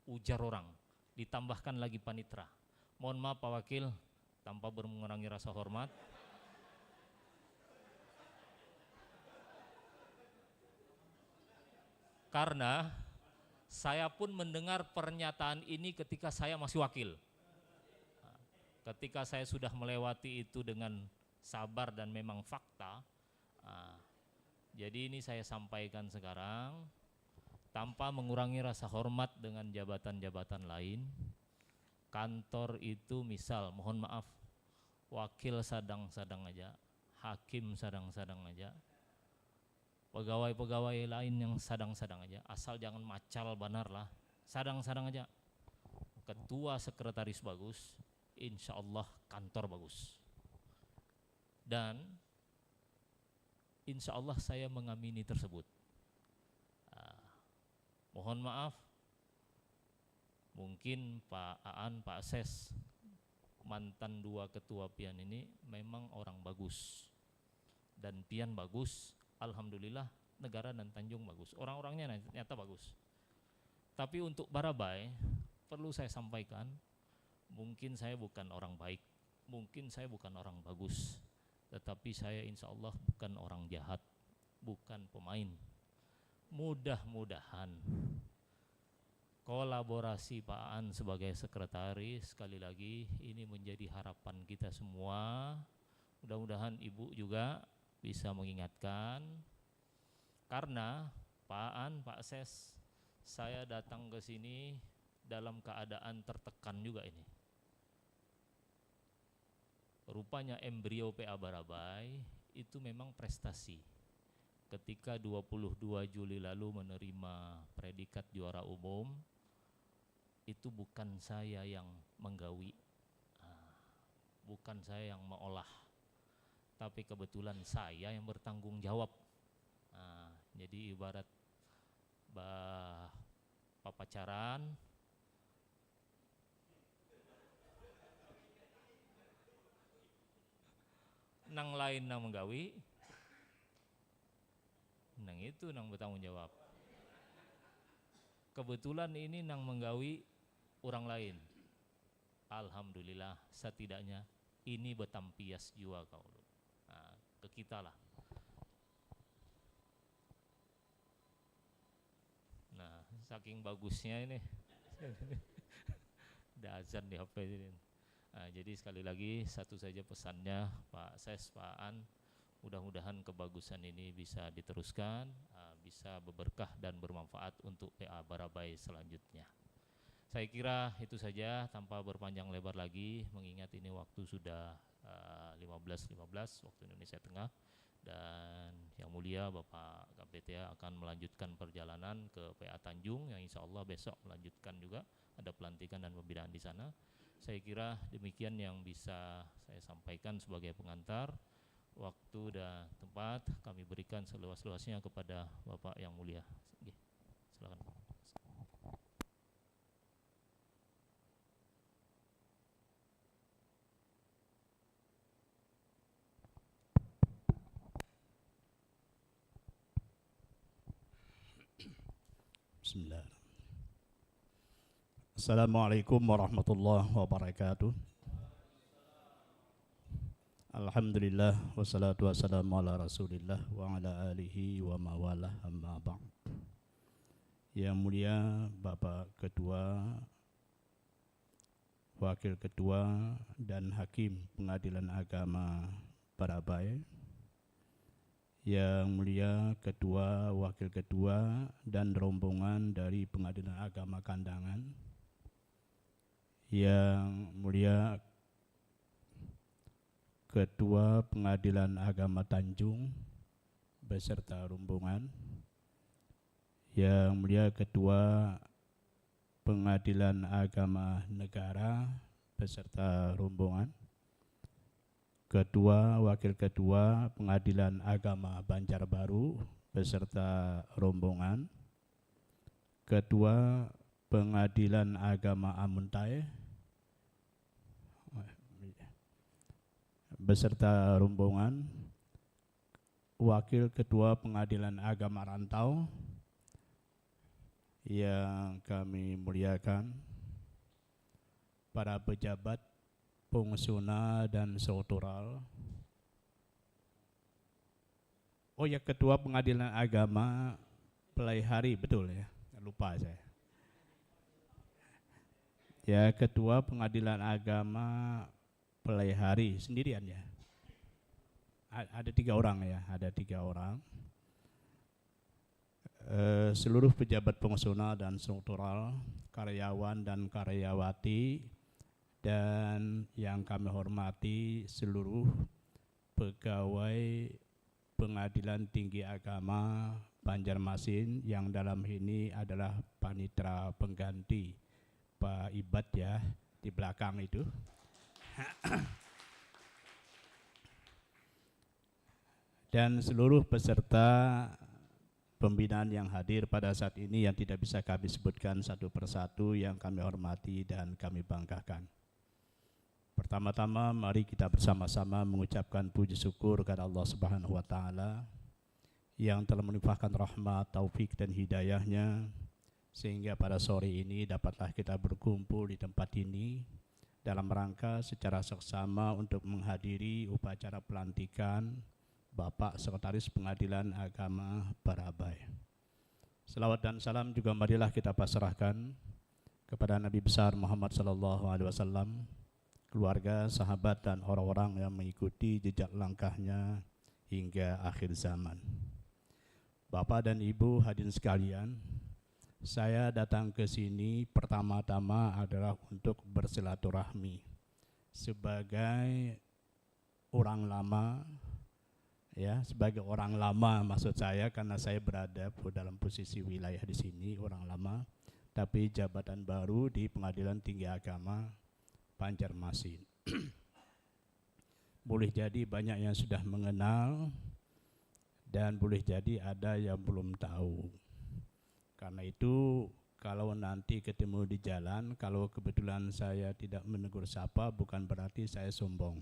Ujar orang, ditambahkan lagi panitra. Mohon maaf Pak Wakil, tanpa mengurangi rasa hormat, karena saya pun mendengar pernyataan ini ketika saya masih wakil. Ketika saya sudah melewati itu dengan sabar dan memang fakta, jadi ini saya sampaikan sekarang tanpa mengurangi rasa hormat dengan jabatan-jabatan lain. Kantor itu misal, mohon maaf, wakil sadang-sadang aja, hakim sadang-sadang aja, pegawai-pegawai lain yang sadang-sadang aja, asal jangan macal banar lah, sadang-sadang aja. Ketua sekretaris bagus, insya Allah kantor bagus. Dan insya Allah saya mengamini tersebut. Mohon maaf, mungkin Pak Aan, Pak Ses, mantan dua ketua pian ini memang orang bagus. Dan pian bagus, alhamdulillah negara dan Tanjung bagus, orang-orangnya ternyata bagus. Tapi untuk Barabai perlu saya sampaikan, mungkin saya bukan orang baik, mungkin saya bukan orang bagus, tetapi saya insya Allah bukan orang jahat, bukan pemain. Mudah-mudahan kolaborasi Pak Aan sebagai sekretaris, sekali lagi ini menjadi harapan kita semua. Mudah-mudahan Ibu juga bisa mengingatkan, karena Pak Aan, Pak Ses, saya datang ke sini dalam keadaan tertekan juga ini. Rupanya embrio PA Barabai itu memang prestasi. Ketika 22 Juli lalu menerima predikat juara umum, itu bukan saya yang menggawi, bukan saya yang mengolah, tapi kebetulan saya yang bertanggung jawab. Jadi ibarat papacaran, nang lain nang menggawi, nang itu nang bertanggung jawab. Kebetulan ini nang menggawi orang lain. Alhamdulillah, setidaknya ini betampias jua kau. Nah, ke kita lah. Nah, saking bagusnya ini. Ada azan di HP ini. Nah, jadi sekali lagi satu saja pesannya Pak Ses, Pak An, mudah-mudahan kebagusan ini bisa diteruskan, bisa berberkah dan bermanfaat untuk PA Barabai selanjutnya. Saya kira itu saja tanpa berpanjang lebar lagi, mengingat ini waktu sudah 15.15 waktu Indonesia Tengah, dan yang mulia Bapak KPTA akan melanjutkan perjalanan ke PA Tanjung yang insya Allah besok melanjutkan juga, ada pelantikan dan pembinaan di sana. Saya kira demikian yang bisa saya sampaikan sebagai pengantar. Waktu dan tempat kami berikan seluas-luasnya kepada Bapak yang mulia. Silakan. Bismillah. Assalamualaikum warahmatullahi wabarakatuh. Alhamdulillah wassalatu wassalamu ala rasulillah wa ala alihi wa mawalah amma ba'd. Yang mulia Bapak Ketua, Wakil Ketua dan Hakim Pengadilan Agama Barabai, Yang mulia Ketua, Wakil Ketua dan rombongan dari Pengadilan Agama Kandangan, Yang mulia Ketua Pengadilan Agama Tanjung beserta rombongan, Yang mulia Ketua Pengadilan Agama Negara beserta rombongan, Ketua Wakil Ketua Pengadilan Agama Banjarbaru beserta rombongan, Ketua Pengadilan Agama Amuntai beserta rombongan, Wakil Ketua Pengadilan Agama Rantau yang kami muliakan, para pejabat Pungsuna dan Sautural. Oh ya, Ketua Pengadilan Agama Pelaihari, betul ya, lupa saya. Ya, Ketua Pengadilan Agama Pelaihari sendirian ya. Ada 3 orang ya, ada 3 orang. Seluruh pejabat Pungsuna dan Struktural, karyawan dan karyawati, dan yang kami hormati seluruh pegawai Pengadilan Tinggi Agama Banjarmasin yang dalam ini adalah panitera pengganti Pak Ibad ya, di belakang itu. Dan seluruh peserta pembinaan yang hadir pada saat ini yang tidak bisa kami sebutkan satu persatu, yang kami hormati dan kami banggakan. Pertama-tama mari kita bersama-sama mengucapkan puji syukur kepada Allah Subhanahu wa taala yang telah melimpahkan rahmat, taufik dan hidayahnya sehingga pada sore ini dapatlah kita berkumpul di tempat ini dalam rangka secara seksama untuk menghadiri upacara pelantikan Bapak Sekretaris Pengadilan Agama Barabai. Selawat dan salam juga marilah kita pasrahkan kepada Nabi besar Muhammad SAW, keluarga, sahabat dan orang-orang yang mengikuti jejak langkahnya hingga akhir zaman. Bapak dan Ibu hadirin sekalian, saya datang ke sini pertama-tama adalah untuk bersilaturahmi sebagai orang lama, ya, sebagai orang lama maksud saya karena saya berada dalam posisi wilayah di sini orang lama, tapi jabatan baru di Pengadilan Tinggi Agama Banjarmasin. Boleh jadi banyak yang sudah mengenal dan boleh jadi ada yang belum tahu. Karena itu kalau nanti ketemu di jalan, kalau kebetulan saya tidak menegur sapa, bukan berarti saya sombong.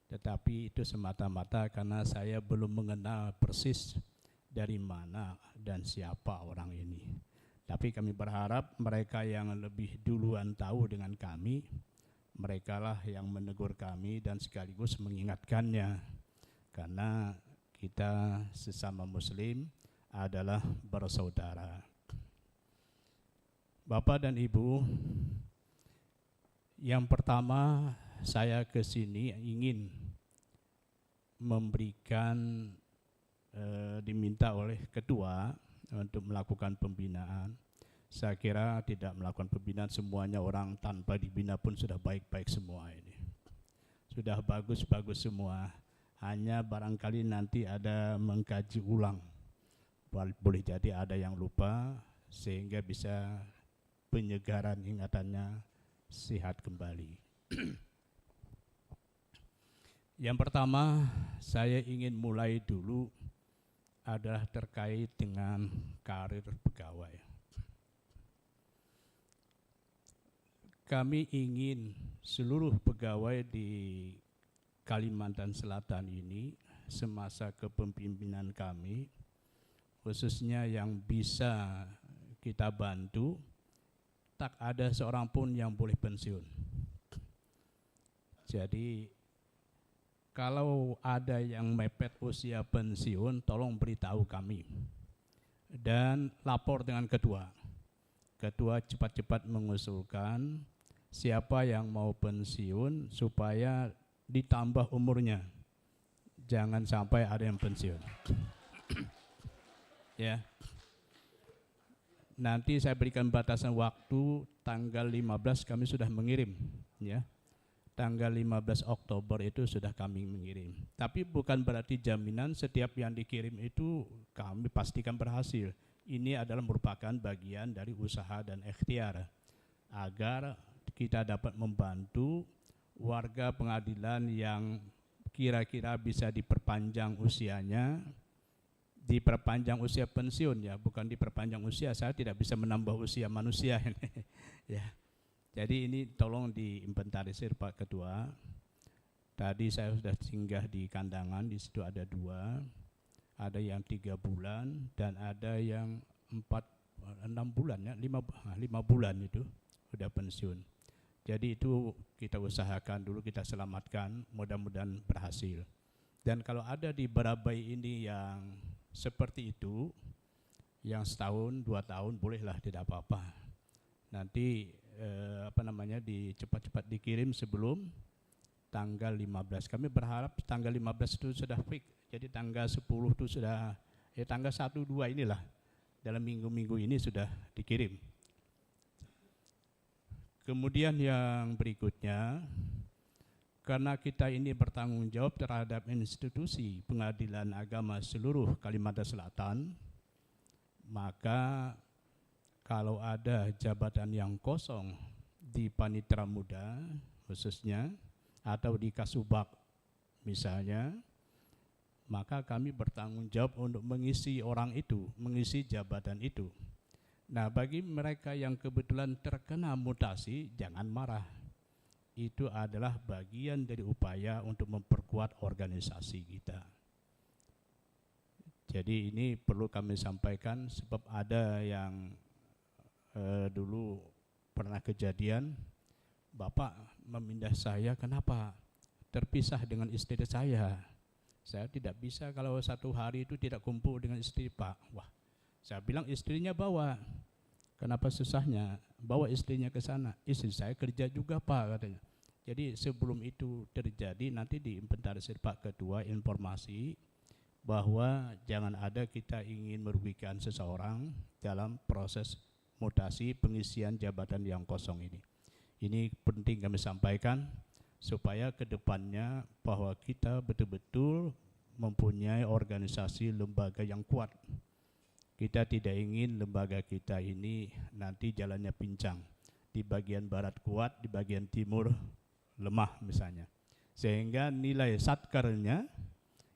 Tetapi itu semata-mata karena saya belum mengenal persis dari mana dan siapa orang ini. Tapi kami berharap mereka yang lebih duluan tahu dengan kami, merekalah yang menegur kami dan sekaligus mengingatkannya. Karena kita sesama muslim adalah bersaudara. Bapak dan Ibu, yang pertama saya ke sini ingin memberikan diminta oleh ketua untuk melakukan pembinaan. Saya kira tidak melakukan pembinaan, semuanya orang tanpa dibina pun sudah baik-baik semua ini. Sudah bagus-bagus semua. Hanya barangkali nanti ada mengkaji ulang. Boleh jadi ada yang lupa sehingga bisa penyegaran ingatannya sehat kembali. Yang pertama saya ingin mulai dulu adalah terkait dengan karir pegawai. Kami ingin seluruh pegawai di Kalimantan Selatan ini semasa kepemimpinan kami, khususnya yang bisa kita bantu, tak ada seorang pun yang boleh pensiun. Jadi kalau ada yang mepet usia pensiun, tolong beritahu kami dan lapor dengan ketua. Ketua cepat-cepat mengusulkan siapa yang mau pensiun supaya ditambah umurnya. Jangan sampai ada yang pensiun. Ya. Nanti saya berikan batasan waktu tanggal 15 kami sudah mengirim, ya. Tanggal 15 Oktober itu sudah kami mengirim. Tapi bukan berarti jaminan setiap yang dikirim itu kami pastikan berhasil. Ini adalah merupakan bagian dari usaha dan ikhtiar agar kita dapat membantu warga pengadilan yang kira-kira bisa diperpanjang usianya, diperpanjang usia pensiun, ya, bukan diperpanjang usia. Saya tidak bisa menambah usia manusia ini. Ya. Jadi ini tolong diinventarisir Pak Ketua. Tadi saya sudah singgah di kandangan, di situ ada 2, ada yang 3 bulan dan ada yang 6 bulan, ya, 5 bulan itu sudah pensiun. Jadi itu kita usahakan dulu, kita selamatkan, mudah-mudahan berhasil. Dan kalau ada di Barabai ini yang seperti itu, yang setahun, 2 tahun, bolehlah, tidak apa-apa. Nanti cepat-cepat dikirim sebelum tanggal 15. Kami berharap tanggal 15 itu sudah fix. Jadi tanggal 10 itu sudah, tanggal 1, 2 inilah, dalam minggu-minggu ini sudah dikirim. Kemudian yang berikutnya, karena kita ini bertanggung jawab terhadap institusi pengadilan agama seluruh Kalimantan Selatan, maka kalau ada jabatan yang kosong di Panitera Muda khususnya atau di Kasubag misalnya, maka kami bertanggung jawab untuk mengisi orang itu, mengisi jabatan itu. Nah, bagi mereka yang kebetulan terkena mutasi, jangan marah. Itu adalah bagian dari upaya untuk memperkuat organisasi kita. Jadi ini perlu kami sampaikan sebab ada yang dulu pernah kejadian, Bapak memindah saya, kenapa? Terpisah dengan istri saya. Saya tidak bisa kalau 1 hari itu tidak kumpul dengan istri, Pak. Wah, saya bilang istrinya bawa. Kenapa susahnya? Bawa istrinya ke sana. Istri saya kerja juga, Pak, katanya. Jadi sebelum itu terjadi, nanti diinventarisir Pak Ketua informasi bahwa jangan ada kita ingin merugikan seseorang dalam proses mutasi pengisian jabatan yang kosong ini. Ini penting kami sampaikan supaya ke depannya bahwa kita betul-betul mempunyai organisasi lembaga yang kuat. Kita tidak ingin lembaga kita ini nanti jalannya pincang. Di bagian barat kuat, di bagian timur lemah misalnya. Sehingga nilai satkernya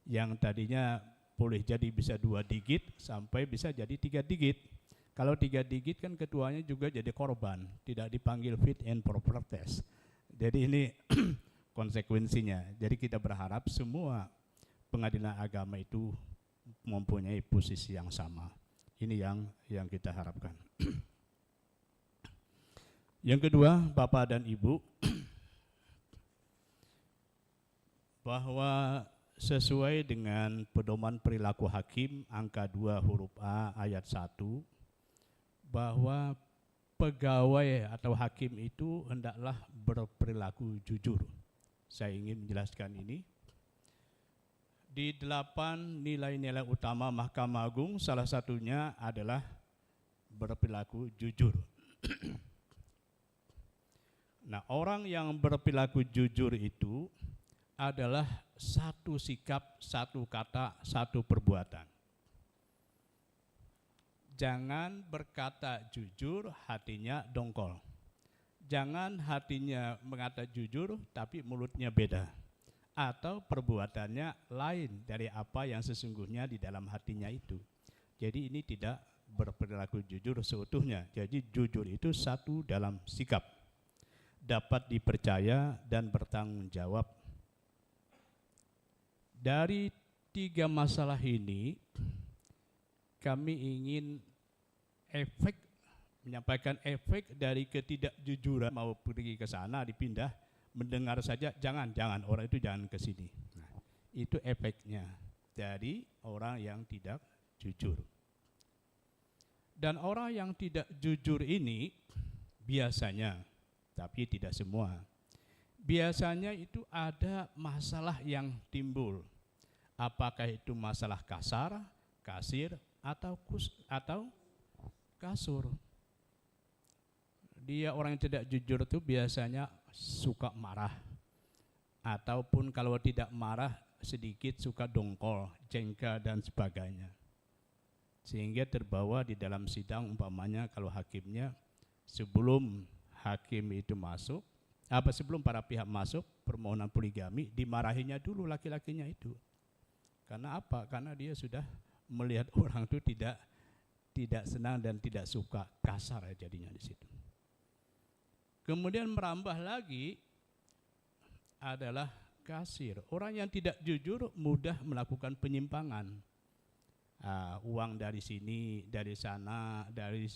yang tadinya boleh jadi bisa 2 digit sampai bisa jadi 3 digit. Kalau 3 digit kan ketuanya juga jadi korban, tidak dipanggil fit and proper test. Jadi ini konsekuensinya. Jadi kita berharap semua pengadilan agama itu mempunyai posisi yang sama. Ini yang kita harapkan. Yang kedua, Bapak dan Ibu, bahwa sesuai dengan pedoman perilaku hakim angka 2 huruf A ayat 1, bahwa pegawai atau hakim itu hendaklah berperilaku jujur. Saya ingin menjelaskan ini. Di 8 nilai-nilai utama Mahkamah Agung, salah satunya adalah berperilaku jujur. Nah, orang yang berperilaku jujur itu adalah satu sikap, satu kata, satu perbuatan. Jangan berkata jujur, hatinya dongkol. Jangan hatinya mengata jujur, tapi mulutnya beda. Atau perbuatannya lain dari apa yang sesungguhnya di dalam hatinya itu. Jadi ini tidak berperilaku jujur seutuhnya. Jadi jujur itu satu dalam sikap, dapat dipercaya dan bertanggung jawab. Dari 3 masalah ini, kami ingin menyampaikan efek dari ketidakjujuran, mau pergi ke sana dipindah, mendengar saja jangan orang itu jangan ke sini. Nah, itu efeknya dari orang yang tidak jujur. Dan orang yang tidak jujur ini biasanya, tapi tidak semua, biasanya itu ada masalah yang timbul. Apakah itu masalah kasar, kasir, atau kasur. Dia orang yang tidak jujur itu biasanya suka marah, ataupun kalau tidak marah sedikit suka dongkol, jengkel dan sebagainya. Sehingga terbawa di dalam sidang, umpamanya kalau hakimnya sebelum hakim itu masuk, sebelum para pihak masuk permohonan poligami, dimarahinya dulu laki-lakinya itu. Karena apa? Karena dia sudah melihat orang itu tidak senang dan tidak suka, kasar jadinya di situ. Kemudian merambah lagi adalah kasir. Orang yang tidak jujur mudah melakukan penyimpangan. Uang dari sini, dari sana, dari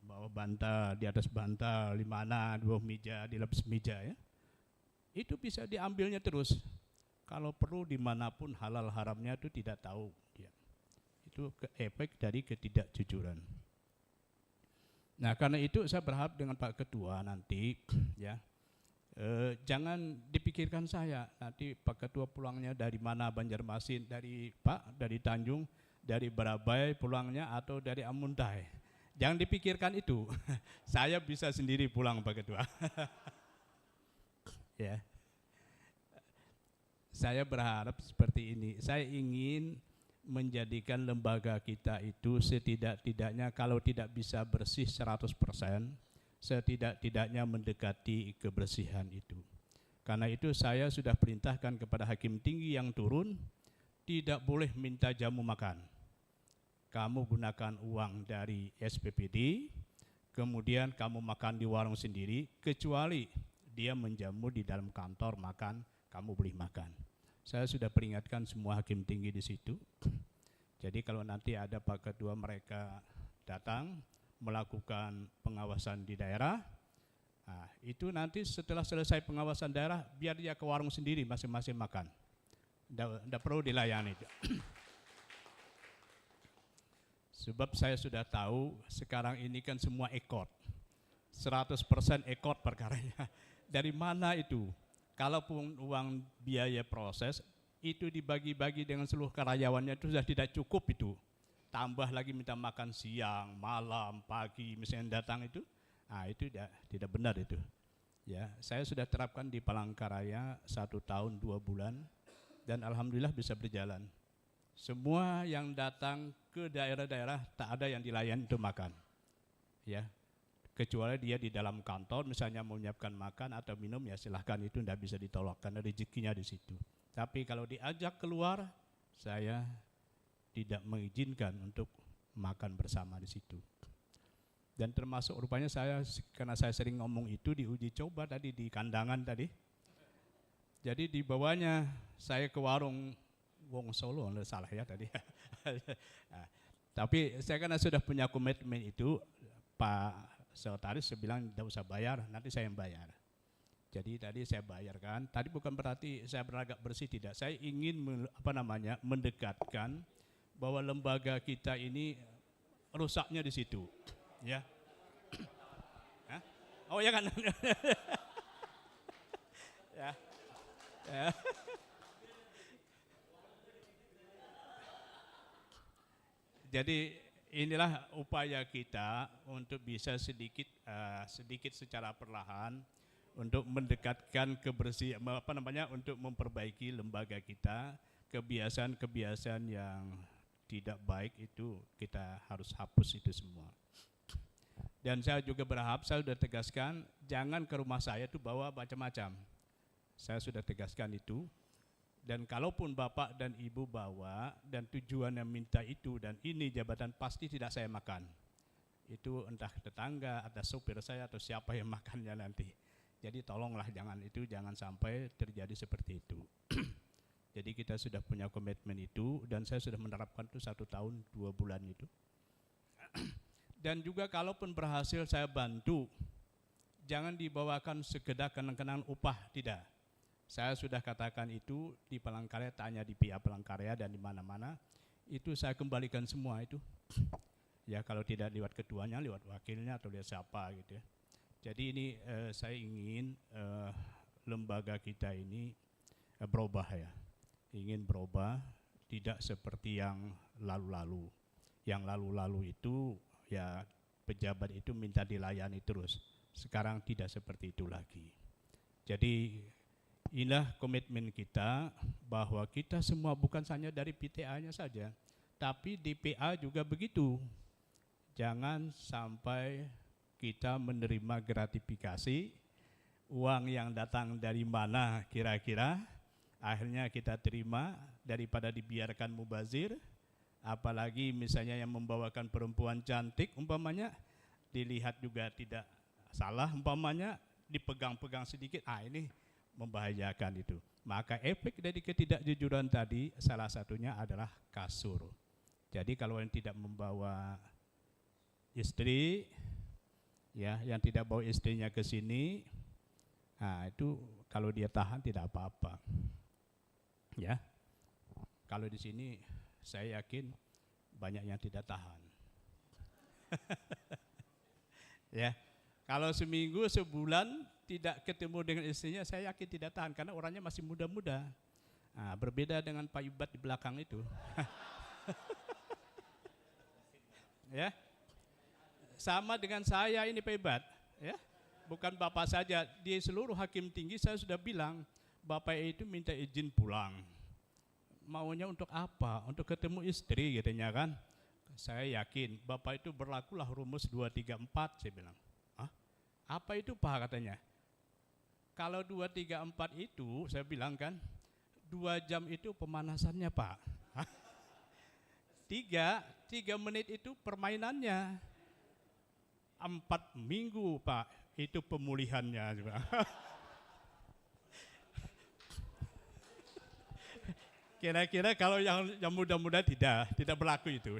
bawah bantal, di atas bantal, di mana, di bawah meja, di atas meja ya. Itu bisa diambilnya terus. Kalau perlu dimanapun halal haramnya itu tidak tahu dia. Itu efek dari ketidakjujuran. Nah, karena itu saya berharap dengan Pak Ketua nanti ya, jangan dipikirkan saya nanti Pak Ketua pulangnya dari mana, Banjarmasin, dari Tanjung, dari Barabai pulangnya atau dari Amuntai. Jangan dipikirkan itu. Saya bisa sendiri pulang Pak Ketua. Ya. Saya berharap seperti ini. Saya ingin menjadikan lembaga kita itu setidak-tidaknya kalau tidak bisa bersih 100%, setidak-tidaknya mendekati kebersihan itu. Karena itu saya sudah perintahkan kepada hakim tinggi yang turun, tidak boleh minta jamu makan. Kamu gunakan uang dari SPPD, kemudian kamu makan di warung sendiri, kecuali dia menjamu di dalam kantor makan, kamu boleh makan. Saya sudah peringatkan semua hakim tinggi di situ. Jadi kalau nanti ada Pak Ketua mereka datang melakukan pengawasan di daerah, itu nanti setelah selesai pengawasan daerah, biar dia ke warung sendiri masing-masing makan. Tidak perlu dilayani. Sebab saya sudah tahu sekarang ini kan semua ekot. 100% ekot perkaranya. Dari mana itu? Kalaupun uang biaya proses itu dibagi-bagi dengan seluruh karyawannya itu sudah tidak cukup itu. Tambah lagi minta makan siang, malam, pagi, misalnya datang itu, itu tidak benar itu. Ya, saya sudah terapkan di Palangkaraya 1 tahun 2 bulan dan alhamdulillah bisa berjalan. Semua yang datang ke daerah-daerah tak ada yang dilayani untuk makan. Ya. Kecuali dia di dalam kantor misalnya mau menyiapkan makan atau minum, ya silahkan, itu tidak bisa ditolak karena rezekinya di situ. Tapi kalau diajak keluar saya tidak mengizinkan untuk makan bersama di situ. Dan termasuk rupanya karena saya sering ngomong itu di uji coba tadi di kandangan tadi. Jadi dibawanya saya ke warung Wong Solo, salah ya tadi. Nah, tapi saya karena sudah punya komitmen itu, Pak Sekretaris saya bilang tidak usah bayar, nanti saya yang bayar. Jadi tadi saya bayarkan. Tadi bukan berarti saya berlagak bersih, tidak. Saya ingin mendekatkan bahwa lembaga kita ini rusaknya di situ, ya. Hah? Oh ya kan? Ya. Ya. Jadi inilah upaya kita untuk bisa sedikit secara perlahan untuk mendekatkan kebersihan, untuk memperbaiki lembaga kita, kebiasaan-kebiasaan yang tidak baik itu kita harus hapus itu semua. Dan saya juga berharap, saya sudah tegaskan, jangan ke rumah saya itu bawa macam-macam. Saya sudah tegaskan itu. Dan kalaupun bapak dan ibu bawa dan tujuannya minta itu dan ini jabatan, pasti tidak saya makan. Itu entah tetangga, ada sopir saya atau siapa yang makannya nanti. Jadi tolonglah jangan sampai terjadi seperti itu. Jadi kita sudah punya komitmen itu dan saya sudah menerapkan itu 1 tahun 2 bulan itu. Dan juga kalaupun berhasil saya bantu, jangan dibawakan sekedar kenang-kenangan upah, tidak. Saya sudah katakan itu di Palangkaraya, tanya di pihak Palangkaraya dan di mana-mana, itu saya kembalikan semua itu. Ya kalau tidak lewat ketuanya, lewat wakilnya atau lewat siapa gitu ya. Jadi ini saya ingin lembaga kita ini berubah ya. Ingin berubah, tidak seperti yang lalu-lalu. Yang lalu-lalu itu ya pejabat itu minta dilayani terus. Sekarang tidak seperti itu lagi. Jadi inilah komitmen kita bahwa kita semua bukan hanya dari PTA-nya saja, tapi DPA juga begitu. Jangan sampai kita menerima gratifikasi, uang yang datang dari mana kira-kira, akhirnya kita terima daripada dibiarkan mubazir, apalagi misalnya yang membawakan perempuan cantik umpamanya, dilihat juga tidak salah umpamanya, dipegang-pegang sedikit, ini membahayakan itu. Maka efek dari ketidakjujuran tadi salah satunya adalah kasur. Jadi kalau yang tidak membawa istri, ya, yang tidak bawa istrinya ke sini, itu kalau dia tahan tidak apa-apa. Ya, kalau di sini saya yakin banyak yang tidak tahan. Ya, kalau seminggu sebulan tidak ketemu dengan istrinya, saya yakin tidak tahan karena orangnya masih muda-muda. Berbeda dengan Pak Ibat di belakang itu. Ya, sama dengan saya ini Pak Ibat. Ya, bukan Bapak saja, di seluruh hakim tinggi saya sudah bilang, Bapak itu minta izin pulang. Maunya untuk apa? Untuk ketemu istri katanya kan. Saya yakin Bapak itu berlakulah rumus 2, 3, 4, saya bilang. Apa itu Pak katanya? Kalau 2, 3, 4 itu saya bilang kan 2 jam itu pemanasannya Pak. 3 menit itu permainannya. 4 minggu Pak itu pemulihannya juga. Kira-kira kalau yang muda-muda tidak berlaku itu.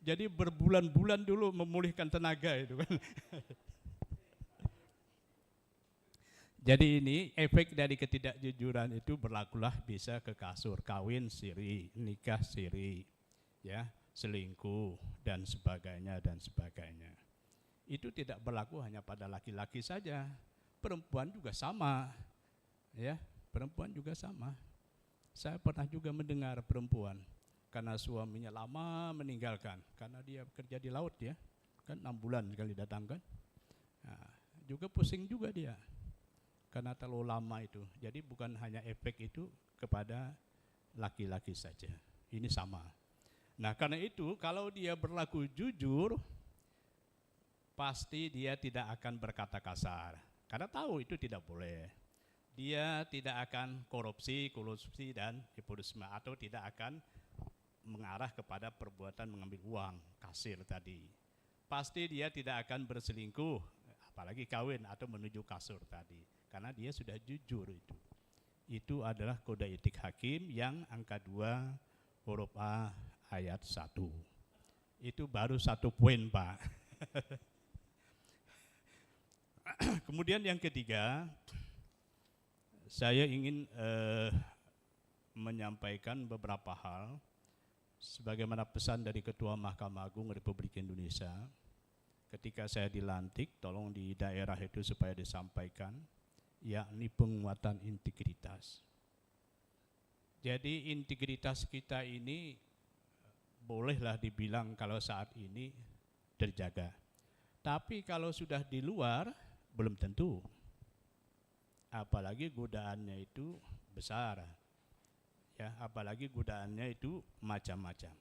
Jadi berbulan-bulan dulu memulihkan tenaga itu kan. Jadi ini efek dari ketidakjujuran itu berlakulah bisa ke kasur, kawin siri, nikah siri, ya, selingkuh dan sebagainya dan sebagainya. Itu tidak berlaku hanya pada laki-laki saja, perempuan juga sama, ya, perempuan juga sama. Saya pernah juga mendengar perempuan karena suaminya lama meninggalkan, karena dia kerja di laut ya, kan 6 bulan sekali datang kan, juga pusing juga dia karena terlalu lama itu. Jadi bukan hanya efek itu kepada laki-laki saja, ini sama. Nah karena itu kalau dia berlaku jujur, pasti dia tidak akan berkata kasar, karena tahu itu tidak boleh. dia tidak akan korupsi, kolusi dan nepotisme, atau tidak akan mengarah kepada perbuatan mengambil uang, kasir tadi. Pasti dia tidak akan berselingkuh, apalagi kawin atau menuju kasur tadi, karena dia sudah jujur itu. Itu adalah kode etik hakim yang angka 2 huruf A ayat 1. Itu baru 1 poin, Pak. Kemudian yang ketiga, saya ingin menyampaikan beberapa hal sebagaimana pesan dari Ketua Mahkamah Agung Republik Indonesia. Ketika saya dilantik, tolong di daerah itu supaya disampaikan, yakni penguatan integritas. Jadi integritas kita ini bolehlah dibilang kalau saat ini terjaga. Tapi kalau sudah di luar, belum tentu. Apalagi godaannya itu besar. Ya, apalagi godaannya itu macam-macam.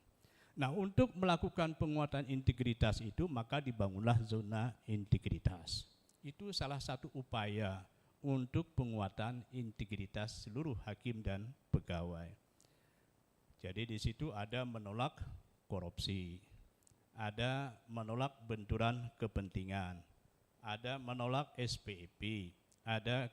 Nah, untuk melakukan penguatan integritas itu maka dibangunlah zona integritas. Itu salah satu upaya untuk penguatan integritas seluruh hakim dan pegawai. Jadi di situ ada menolak korupsi, ada menolak benturan kepentingan, ada menolak SPIP, ada